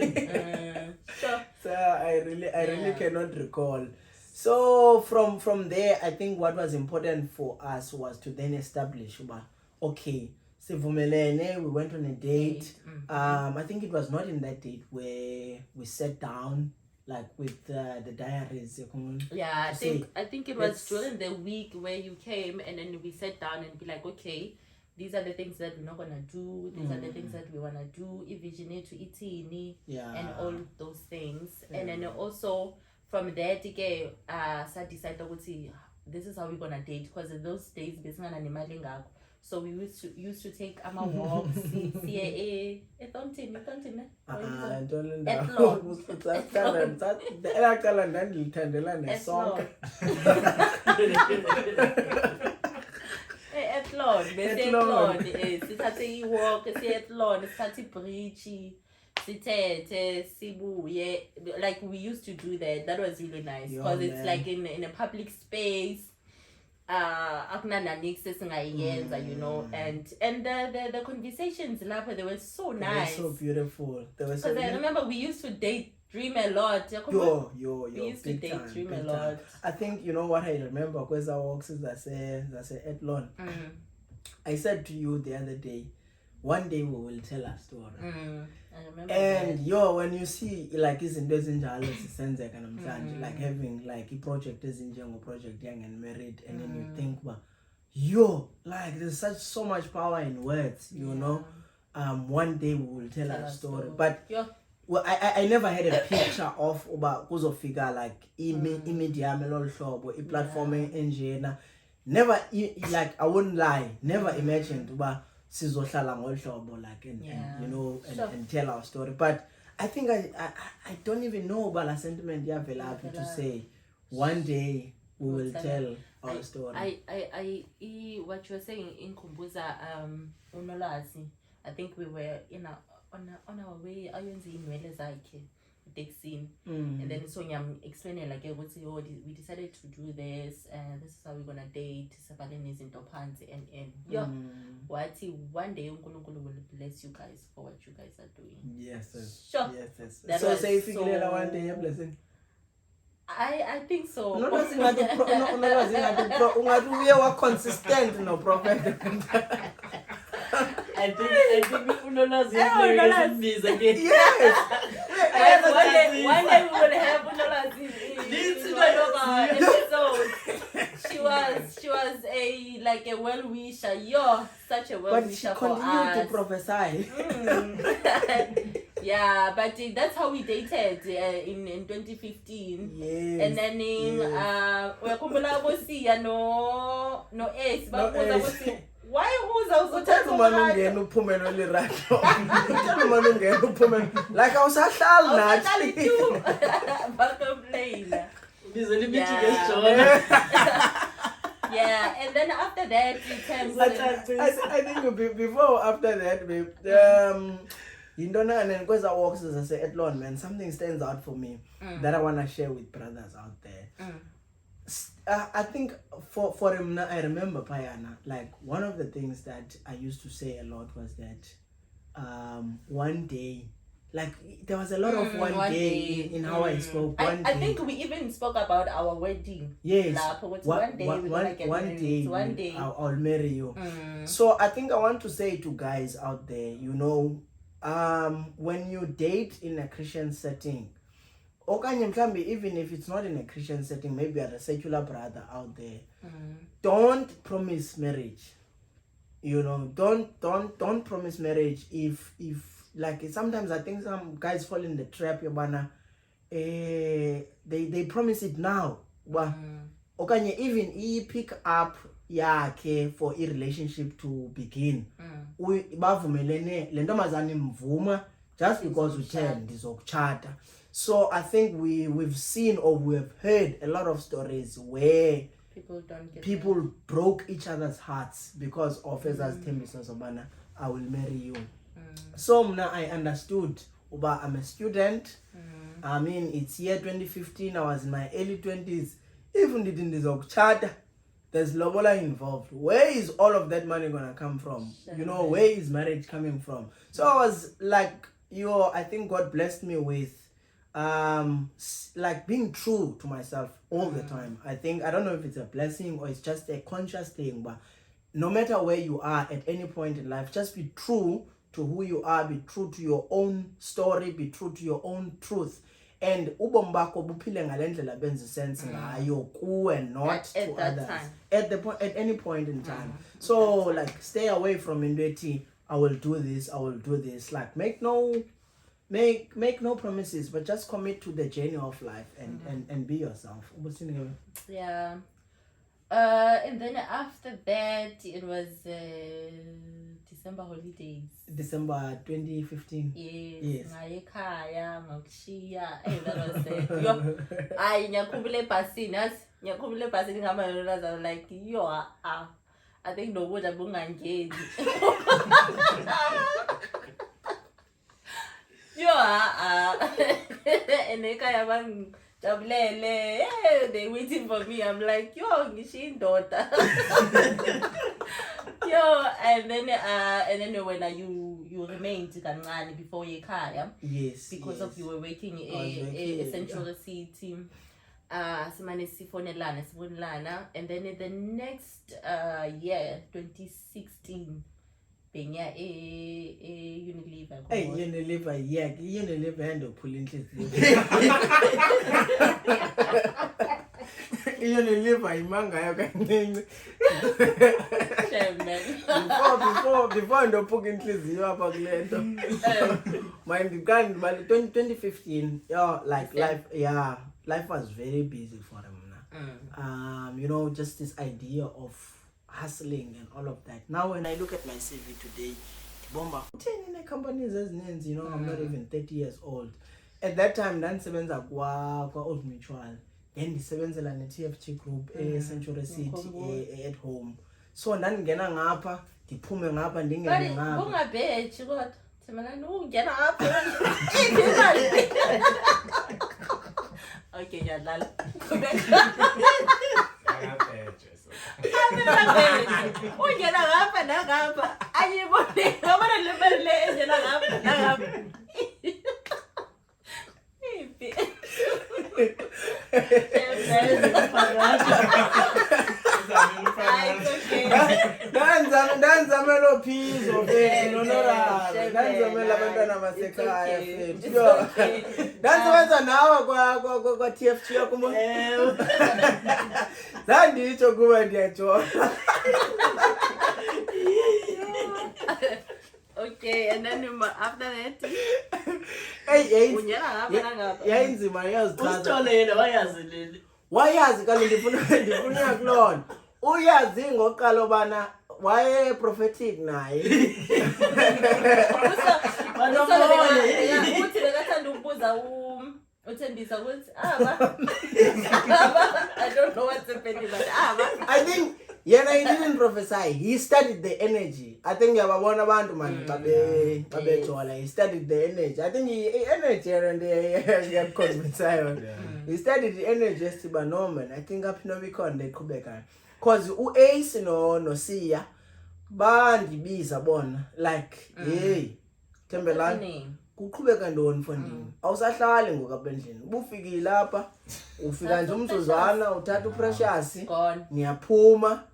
So I really cannot recall. So from there, I think what was important for us was to then establish okay, sivumelene, we went on a date. I think it was not in that date where we sat down like with the diaries. Yeah, I think it was during the week where you came, and then we sat down and be like, okay, these are the things that we're not gonna do. These are the things that we wanna do. Ivision to itini, and all those things. And then also from there, TK, decide this is how we're gonna date, because in those days, so we used to take walks. Sithathe i-walk, siye-Athlone, sithathe i-bridge, sithethe, sibuye. Like we used to do that. That was really nice because it's like in a public space. Akunananiksi esingayenza, you know, and the conversations lapho, they were so nice. They were so beautiful. Because I remember we used to dream a lot. We used to dream a lot. I think, you know what I remember, because I walks is that's a Athlone. I said to you the other day, one day we will tell a story. I remember and that. When you see like izinto ezinjalo zisenzeka namhlanje, like having like a project ezinjengo project Young and Married, and then you think like there's so much power in words, you know. One day we will tell a story. But well, I never had a picture of kuzofika like i-media lolu hlobo, i-platform enjena. Never, like I wouldn't lie, never imagined sizohlala ngolu hlobo, like and you know and tell our story. But I think I don't even know about a sentiment yavelaphi to say one day we will tell our story. I what you were saying in Kumbuza Unolwazi, I think we were on our way ayenze inwele zakhe eTexini, and then so explain like we decided to do this, and this is how we're gonna date sabale nezinto phansi, and wathi one day uNkulunkulu will bless you guys for what you guys are doing. Yes. Sure. Yes. So say if you one day a blessing. I think so. No, we are consistent, no prophet. I think Unola's is again. Yes. One day we will have Unola's episode. She was a well wisher. You're such a well wisher for us. But she continued to prophesy. Yeah, but that's how we dated in 2015. Yes. And then no ace, but why like I was yeah, and then after that I think before or after that, babe, you don't know, and then because I walk as I say at Lord, man, something stands out for me that I want to share with brothers out there. I think for him, I remember Payana, like one of the things that I used to say a lot was that one day, like there was a lot of one day in how I spoke. I think we even spoke about our wedding. Yes. One day we're gonna get married. One day I'll marry you. So I think I want to say to guys out there, you know, when you date in a Christian setting, even if it's not in a Christian setting, maybe you're a secular brother out there, don't promise marriage. You know, don't promise marriage if like sometimes I think some guys fall in the trap, Yobana, they promise it now. Okay, even pick up yakhe for a relationship to begin. Just because we tend charter. So I think we've seen or we've heard a lot of stories where people broke each other's hearts because of as Tembi I will marry you. So now I understood. I'm a student. I mean, it's year 2015. I was in my early 20s. Even didn't this charter. There's lobola involved. Where is all of that money gonna come from? You know, where is marriage coming from? So I was like, I think God blessed me with like being true to myself all the time. I don't know if it's a blessing or it's just a conscious thing, but no matter where you are at any point in life, just be true to who you are, be true to your own story, be true to your own truth. And ubombako buphile ngalendlela benza sense ngayo kuwe and not to others at any point in time. So like stay away from indweti, I will do this. Like make no promises, but just commit to the journey of life and be yourself. Yeah. And then after that, it was December holidays. December 2015. Yes. That was it. I was like, I think no would have been engaged. And they waiting for me. I'm like, she daughter. And then when you remained before your car, yes, because of you were working a central city. And then in the next year, 2016. Benya Unilever. Hey, Unilever, yeah, Unilever and pulling this. Unilever, manga, before the pulling this, you are later. Mind the by 2015, life was very busy for him. You know, just this idea of hustling and all of that. Now when I look at my CV today, bomba 10 in the companies as names, you know, I'm not even 30 years old. At that time, then sevenza kwa Old Mutual, then the sevenza la TFT group, Century City, at home. So then ngena ngapha, diphume ngapha ndingene ngapha. Semana no, get up. Okay, yeah, lala. Ungena ngapha nangapha. Ayibone, ngabona lemele engena ngapha nangapha. Ipi. Ndanzamelo phizo mfethu nonoralo ndanzamela abantwana basekhaya mfethu ndanziwenza nawe kwa TFG yakho zanditsho kuba ndiyajola. Okay, and then after that, yayinzima yazichaza usithole yena wayazi leli wayazi kale ndifuna kulona uyazi ngoqala bana waye prophetic naye uthi bekathanda ukubuza uthembisa ukuthi I don't know what's happening, but I think he didn't prophesy, he studied the energy. I think yababona abantu man babejola, he studied the energy. I think he energy and he studied the energy esiba normal. I think up no bikhona eqhubeka because uAce no Sia bandibiza bona like hey Thembelani kuqhubeka ntoni mfondini awusahlali ngokabendlini ubufikile lapha ufika nje umzuzwana uthatha uprecious niyaphuma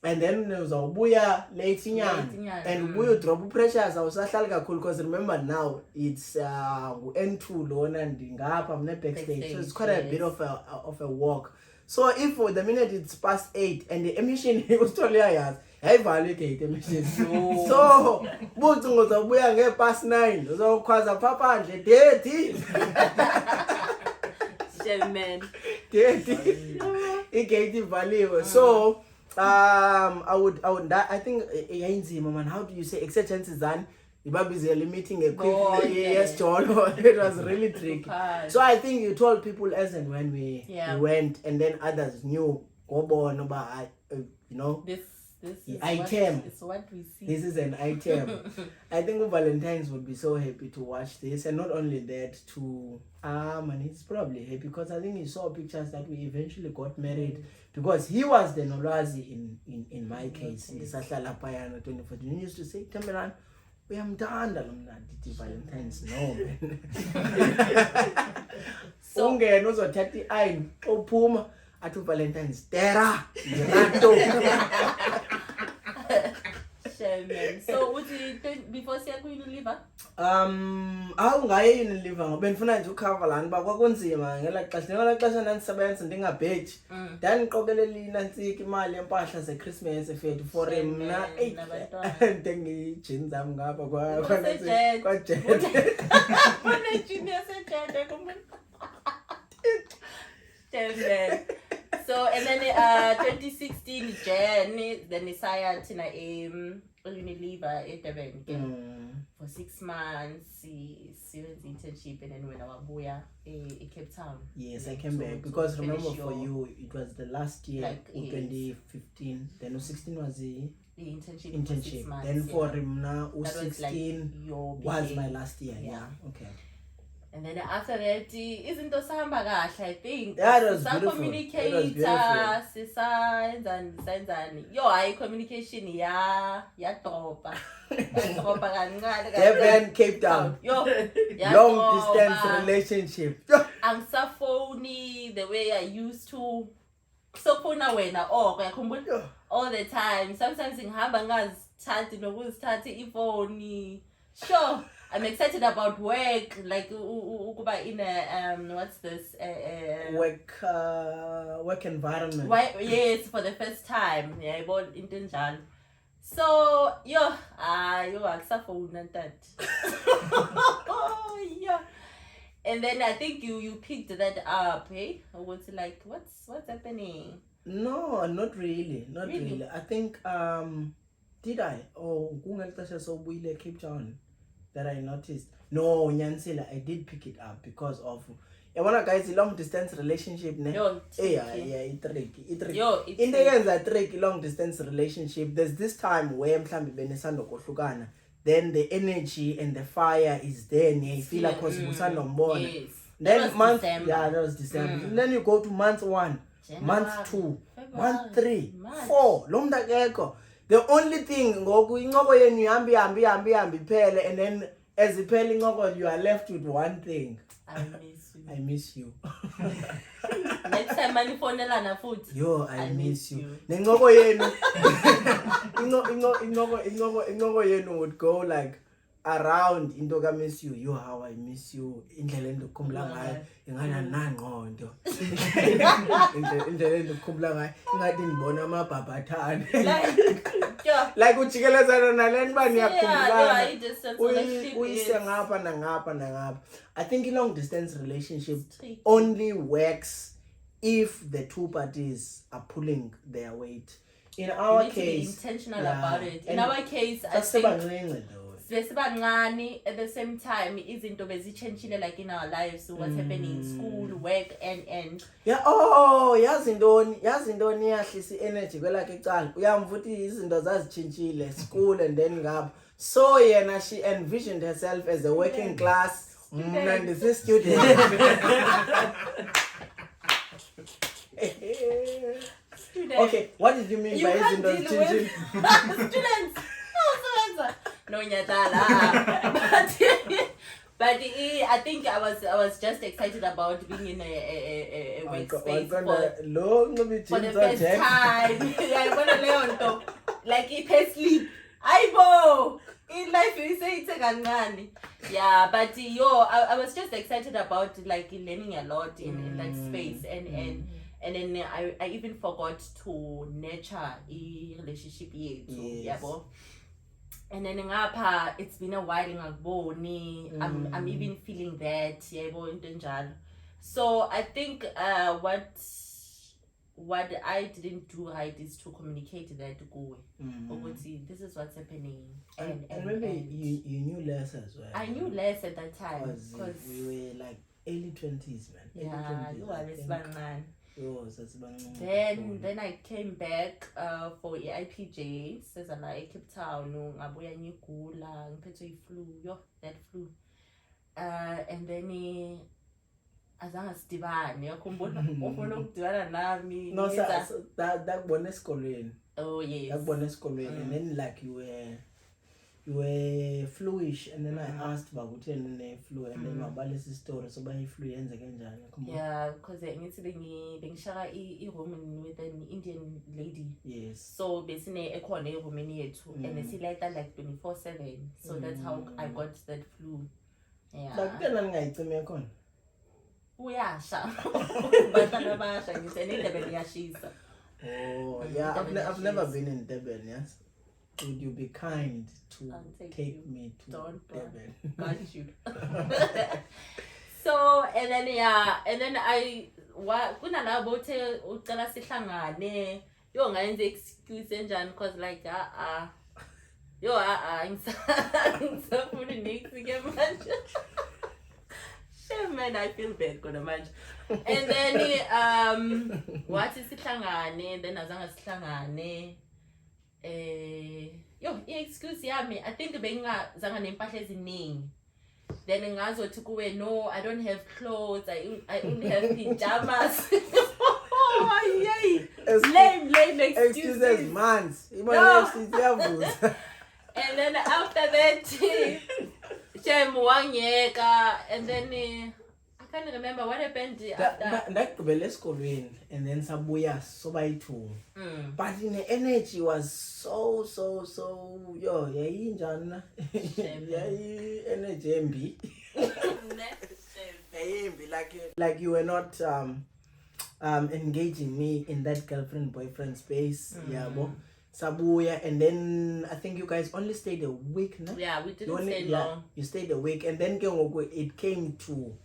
and then uzawubuya late inyanga and ubuya drop uprecious awusahlali kakhulu because remember now it's N2 lona ndingapha mne backstage, so it's quite a bit of a walk. So if for the minute it's past 8 and the emission usithole yazi hayivalidate emission so buthi ngozabuya ngepast 9 uzokhwaza phaphandle dethi Shaman dethi igate ivaliwe. So I think yayinzima man, how do you say acceptance zani ibabizele meeting a quick yes Jolo. It was really tricky. So I think you told people as and when we went, and then others knew you know this is item. It's what we see. This is an item. I think Valentine's would be so happy to watch this, and not only that, to and he's probably happy because I think he saw pictures that we eventually got married because he was the Nolwazi in my case. In the Sahlala Payana 2014, he used to say, Thembelani, uyamthanda lo mna ndithi Valentine's no man. So ungena uzothatha iayini ophuma athi Valentine's tera ngirato. Shaman. So before siya Unilever? Awungaye Unilever ngoba bendifuna nje ukhava lana ba kwakunzima ngela xesha ndandisebenza ndingabheji ndandiqokelela inantsika imali yempahla zeChristmas efethu for mna ndengijini zami ngapha kwa jet One junior sejet So and then 2016 Jan then Isaiah tina Unilever Durban for 6 months. He went internship and then when I was in Cape Town. Yes, I came back because remember for you it was the last year, like, 2015. Then 16 was the internship. For 6 months, then for him now 16 was my last year. Yeah. Okay. And then after that, isn't the samba gash? I think. Yeah, it was beautiful. Communicator, Yo, I communication dropa. Durban, Cape Town. Yo, long distance relationship. I'm so phony the way I used to. So phone wena all the time. Sometimes in Habangaz chatting or was chatting phone. Sure. I'm excited about work, like in a what's this work environment. Yes, for the first time. Yeah, I bought intention. So you are phone and that. Yeah. And then I think you picked that up, eh? I was like, what's happening? No, not really. Not really. I think did I? Oh, Cape Town. That I noticed. No, Nyansela, I did pick it up because of guys long distance relationship. It's tricky. In the end, a tricky long distance relationship. There's this time where mhlambi benesando kohlukana. then the energy and the fire is there. You feel like Yes. then That was month, December. yeah, that was December. And then you go to month 1, January, month 2, February, month 3, March. 4. Lomda keko. The only thing ngoku incoko yenu ihambi iphele, and then as iphele incoko you are left with one thing. I miss you. I miss you. Next time manifonelana futhi. Yo, I miss you. Nengoko yenu. Ingoko yenu would go like around into ka miss you. Yo, how I miss you. Indlela endokukhumula ngayo ingana nangqondo. Indlela endokukhumula ngayo ingathi ngibona amabhabhathane. Like ujikelezana naleni bani yakhumbulana. Uyise ngapha nangapha. I think a long distance relationship only works if the two parties are pulling their weight. In our case, case, be intentional about it. In our case, I think at the same time izinto bezichenjile like in our lives, so what's happening in school, work and yeah, yazi ntoni yahlisa energy kwelakhe icala uyamvuthi izinto zazichenjile school and then ngapha. So yena she envisioned herself as a working class and as a student. Okay, what did you mean by izinto zichenjile? Students. No, nyatala. But I think I was just excited about being in a workspace for the first time. Like it has sleep. Aibo! In life you say it's a gangani. Yeah, but I was just excited about like learning a lot in that space and then I even forgot to nurture a relationship yabo. And then it's been a while I'm even feeling that so I think what I didn't do right is to communicate that to go this is what's happening and maybe you knew less as well. I knew less at that time because we were like early 20s, man. Yeah, you are this man. Then I came back for IPJ says I like Cape Town ngabuya ngigula ngiphethe flu that flu and then azange sidibane yakhumbula ufuna ukudibana nami no dakubona esikolweni. Oh yes, dakubona esikolweni and then like you were fluish and then I asked bakuthi ne flu and then wabalisa story so ba flu yenze kanjani. Yeah, because ngithi bengishaka room with an Indian lady. Yes, so besine ekhona room yethu and sileta like 24/7, so that's how I got that flu. Yeah, like then ngayicime khona uyasha batana basha ngithi indebe iyashisa. Oh yeah, I've never been in Durban. Yes, would you be kind to take me to Durban? Got you. So and then I kuna la bothe ucela sihlangane ngayenza excuse enjani because like ngisafuna next ke manje. Shame man, I feel bad kona manje. And then wathi sihlangane then azange sihlangane excuse yami I think bengazanga nempahla eziningi. Then ngazothi kuwe no, I don't have clothes, I only have pajamas. Oh yay, lame excuses months. And then after that Shem wangeka and then I can't remember what happened after. Ndagqibela esikolweni and then sabuya so bayi-2. But the energy was so yayinjani na? Yayi energy embi. Like you were not engaging me in that girlfriend boyfriend space. Yabo. Sabuya and then I think you guys only stayed a week, no? Yeah, we didn't stay long. You stayed a week and then it came to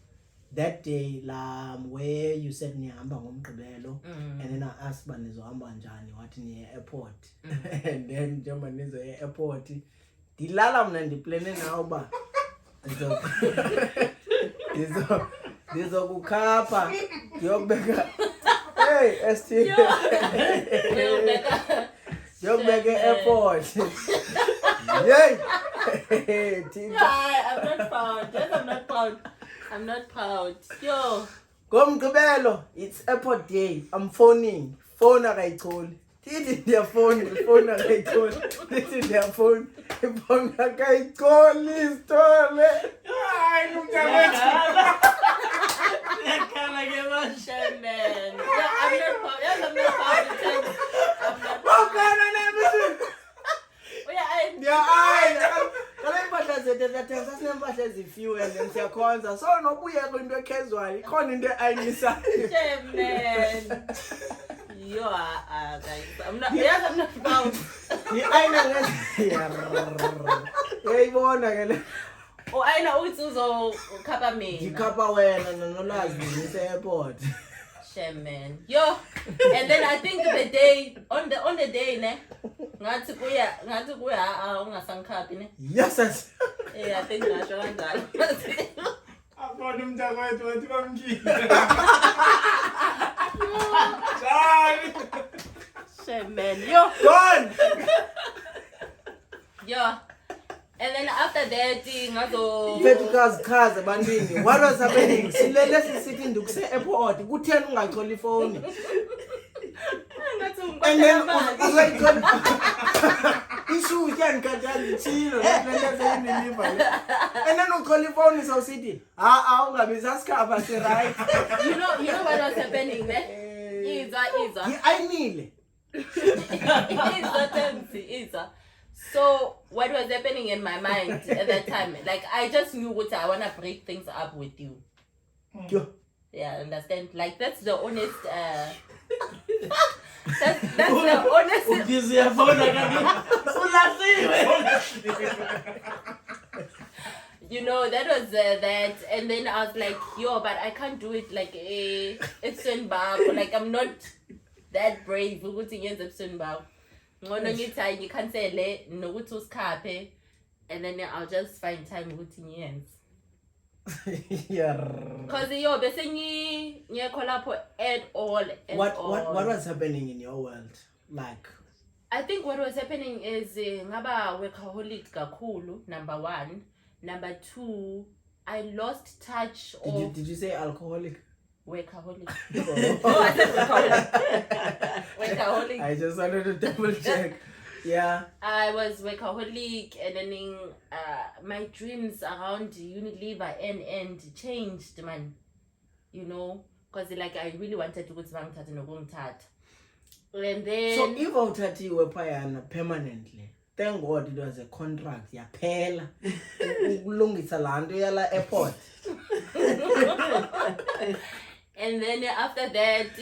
that day where you said nihamba ngomgqibelo and then I asked ba nizohamba njani wathi niye airport and then njengoba nizo airport dilala mna ndiplane nawo ba ndizokukhapha ngiyokubeka hey ST ngiyokubeka airport yey I'm not proud. Yes, I'm not proud. I'm not proud. Yo. Gomgqibelo, it's airport day. I'm phoning. Phone akayitholi. Thithi ndiyafona, phone akayitholi. Thithi ndiyafona, phone akayitholi isithole. Hayi umntakwethu. Yakhala ke manje. Shame, man. Yeah, I'm not proud. Yes, I'm not proud. I'm not proud. Bawukana nami. Yeah, Kala impahla zethu siyathenga sasinempahla ezifew and then siyakhonza. So nobuye kwinto casual, ikhona into ayinisa. shame, man. You are, guys. I'm not proud. Ayina ngezi. Yayibona ke le. Oh, I know uthi uzokhapha mina. Ngikhapha wena nonolazi ngise airport. Shame, man. Yo, and then I think the day on the day ne ngathi kuya ungasangikhaphi ne. Yes. I think ngasho kanjalo. Abona umntakwethu wathi bamkhiphe. Shame, man. Yo. Gone. Yo. And then after that, ngazo Mfethu kazi ebantwini. What was happening? Silele sisithi ndukuse airport. Kutheni ungacholi ifoni? And then uzayithola. Issue can kanjani chilo lento seyindiliva. And then ukholi ifoni sawusithi, ungabi sasikhapha si right. You know what was happening there? Iza. Ayinile. Iza. So what was happening in my mind at that time? Like I just knew what I wanna break things up with you. Yeah, understand? Like that's the honest that's the honest. You know, that was that, and then I was like, yo, but I can't do it like it's like I'm not that brave. Ukuthi ngenze ebusuku ngono ngithi you cancele nokuthi usikhaphe, and then I'll just find time ukuthi ngiyenze. Yeah. Cause yo bese ngiyekho lapho at all. What was happening in your world? Like I think what was happening is ngaba workaholic kakhulu, number one. Number two, I lost touch of... Did you say alcoholic? Workaholic. Oh, I said workaholic. Workaholic. I just wanted to double check. Yeah. I was workaholic, and then my dreams around Unilever and changed, man. You know, because like I really wanted to go to Bangtata and Ogongtata. And then... So if Outati were permanently, thank God it was a contract. Ya phela. Ukulungisa lanto yala airport. And then after that,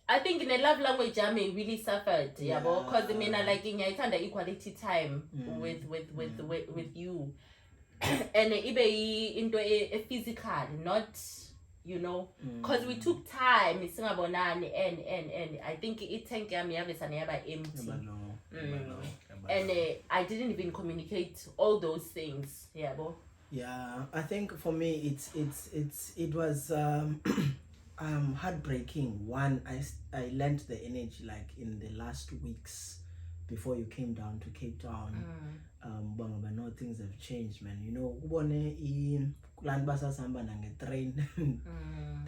I think in the love language I really suffered. Yeah, because I mean, like in the equality time with you, and ibe into a physical, not, you know, because we took time. And I think it take me empty. And I didn't even communicate all those things. Yeah, bo. Yeah, I think for me it was heartbreaking. One, I learned the energy like in the last weeks before you came down to Cape Town. But no, things have changed, man. You know, ubone land basa samba nange train.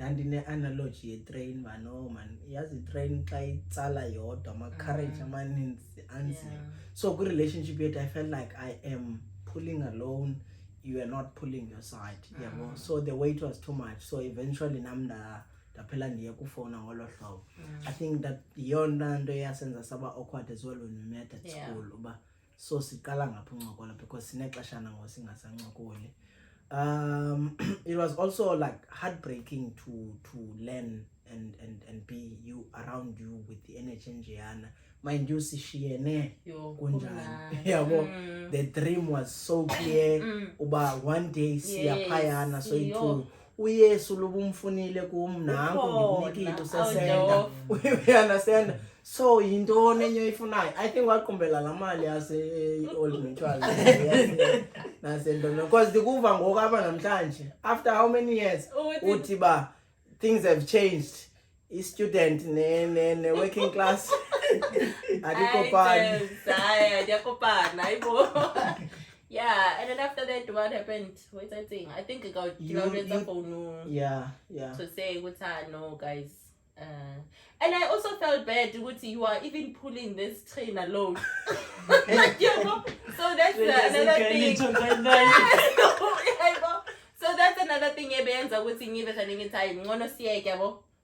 Dandine analogy ye train, man. No, man. Yazi train kai tsala yodwa ma courage amaninzi anzi. So good relationship yet I felt like I am pulling alone. You are not pulling your side. Yeah, well, so the weight was too much. So eventually namda daphela ndiye kufona ngolo hlobo. I think that yona nto yasenza saba awkward as well when we met at school. Uba so siqala ngapha uncokola because sinexeshana ngosingasancokoli. It was also like heartbreaking to learn and be you around you with the energy njeyana. Mind you, sishiyene kunjani. Yeah, well, the dream was so clear. Uba one day siyaphayana so itu uyesu lobumfunile kumnango ngikunika usesenda. We understand. So yintoni enye ifunayo? I think waqombela la mali yase old mutual. Nasendona because dikuva ngokaba namhlanje. After how many years? Uthi ba things have changed. Student ne working class. Adikopana. Adikopana, ibo. after that, what happened? What's that thing? I think I got phone yeah. to say, no, guys. And I also felt bad with you are even pulling this train alone. Like, so that's another thing. So that's another thing.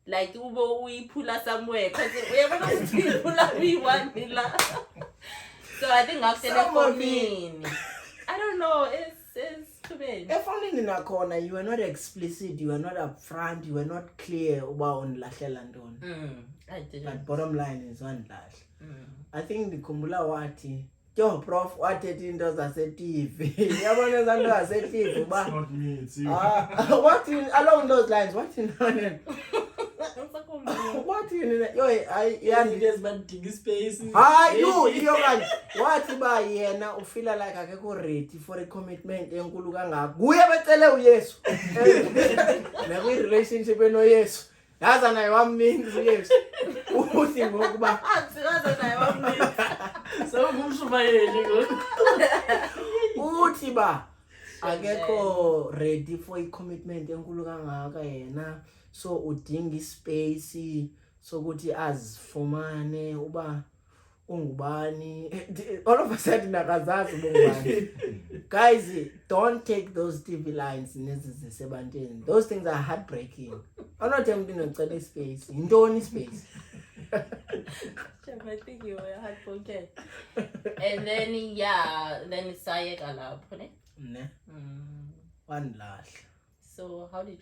Like we pull us somewhere because we are going to pull up we want. So I think after that for me, I don't know. It's too bad. If only in a corner, you were not explicit, you were not upfront, you were not clear about on Lachelandon. I didn't. But bottom line is one lash. I think the Kumbula Wati, your prof, what it in does as a TV. Yabona Zando as a TV. Not me, it's you. What in along those lines? What in what in There's man dig space. you man. What ba yena u feel like akekho ready for a commitment enkulu kangaka. Kuye becele uYesu. Naku relationship eno Yesu. Yaza naye wamningi uYesu. Uthi ngokuba Yaza naye wamningi. So ngumshumayeli ngoku. Uthi ba akekho ready for a commitment enkulu kangaka yena. So udinga space so ukuthi azifumane uba ungubani. All of a sudden akazazi ubungubani. Guys, don't take those TV lines nesebantini. Those things are heartbreaking. I'm not telling you to cele space. Indoni space. I think you were heartbroken. And then then Sayek alab, Ne. One lash. So how did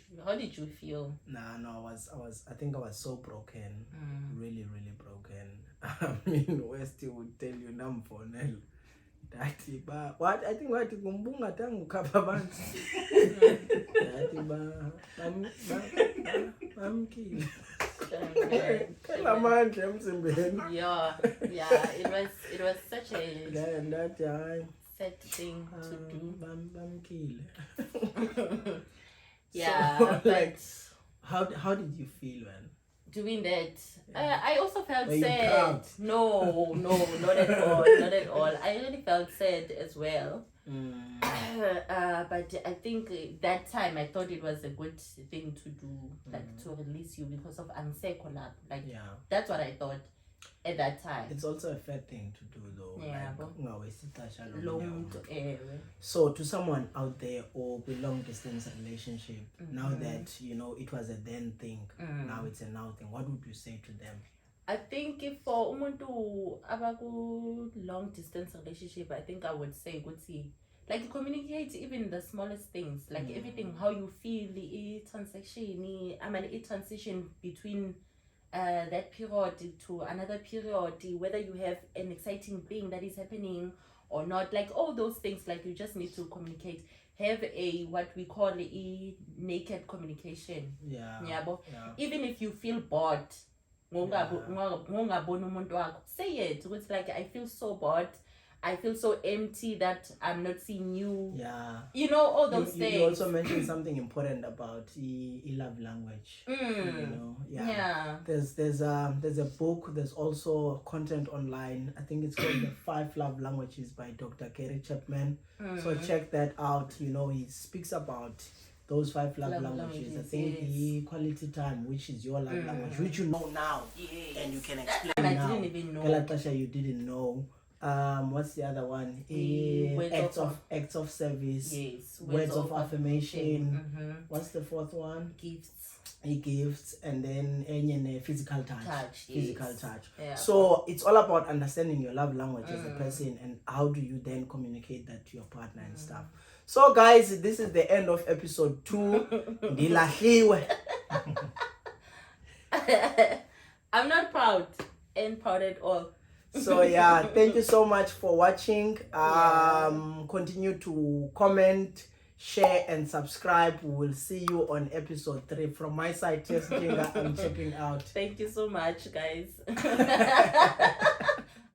you feel? I think I was so broken. Really, really broken. I mean, Westy would tell you namfonel. Dati ba what I think what kumbunga tangu kababanzi. Dati ba amki. Kalamandla emzimbeni. Yeah, it was such a that time sad thing to do. Bamkile. Yeah, so, but like, how did you feel, man? Doing that, I also felt Were sad. You proud? No, not at all, not at all. I really felt sad as well. But I think that time I thought it was a good thing to do, like to release you because of unsecolab. Like that's what I thought at that time. It's also a fair thing to do, though. Yeah, so to someone out there or with long distance relationship, now that it was a then thing, now it's a now thing, what would you say to them? I think if for umuntu abaku long distance relationship, I think I would say like you communicate even the smallest things, like everything, how you feel, the transition between that period to another period, whether you have an exciting thing that is happening or not, like all those things, like you just need to communicate. Have a what we call a naked communication. Even if you feel bored, say it. It's like I feel so bored, I feel so empty that I'm not seeing you. All those things. You also mentioned something important about love language. There's a book. There's also content online. I think it's called The 5 Love Languages by Dr. Gary Chapman. So check that out. He speaks about those 5 love languages. I think the quality time, which is your love language, which you know now, and you can explain now. I didn't even know. Natasha, you didn't know. What's the other one? Acts of service. Yes. Words of affirmation. What's the 4th one? Gifts, and then physical touch. Physical touch. So it's all about understanding your love language as a person, and how do you then communicate that to your partner and stuff. So guys, this is the end of episode 2. I'm not proud at all. So thank you so much for watching. Continue to comment, share, and subscribe. We will see you on episode 3. From my side, ChaseGodTV, I'm checking out. Thank you so much, guys.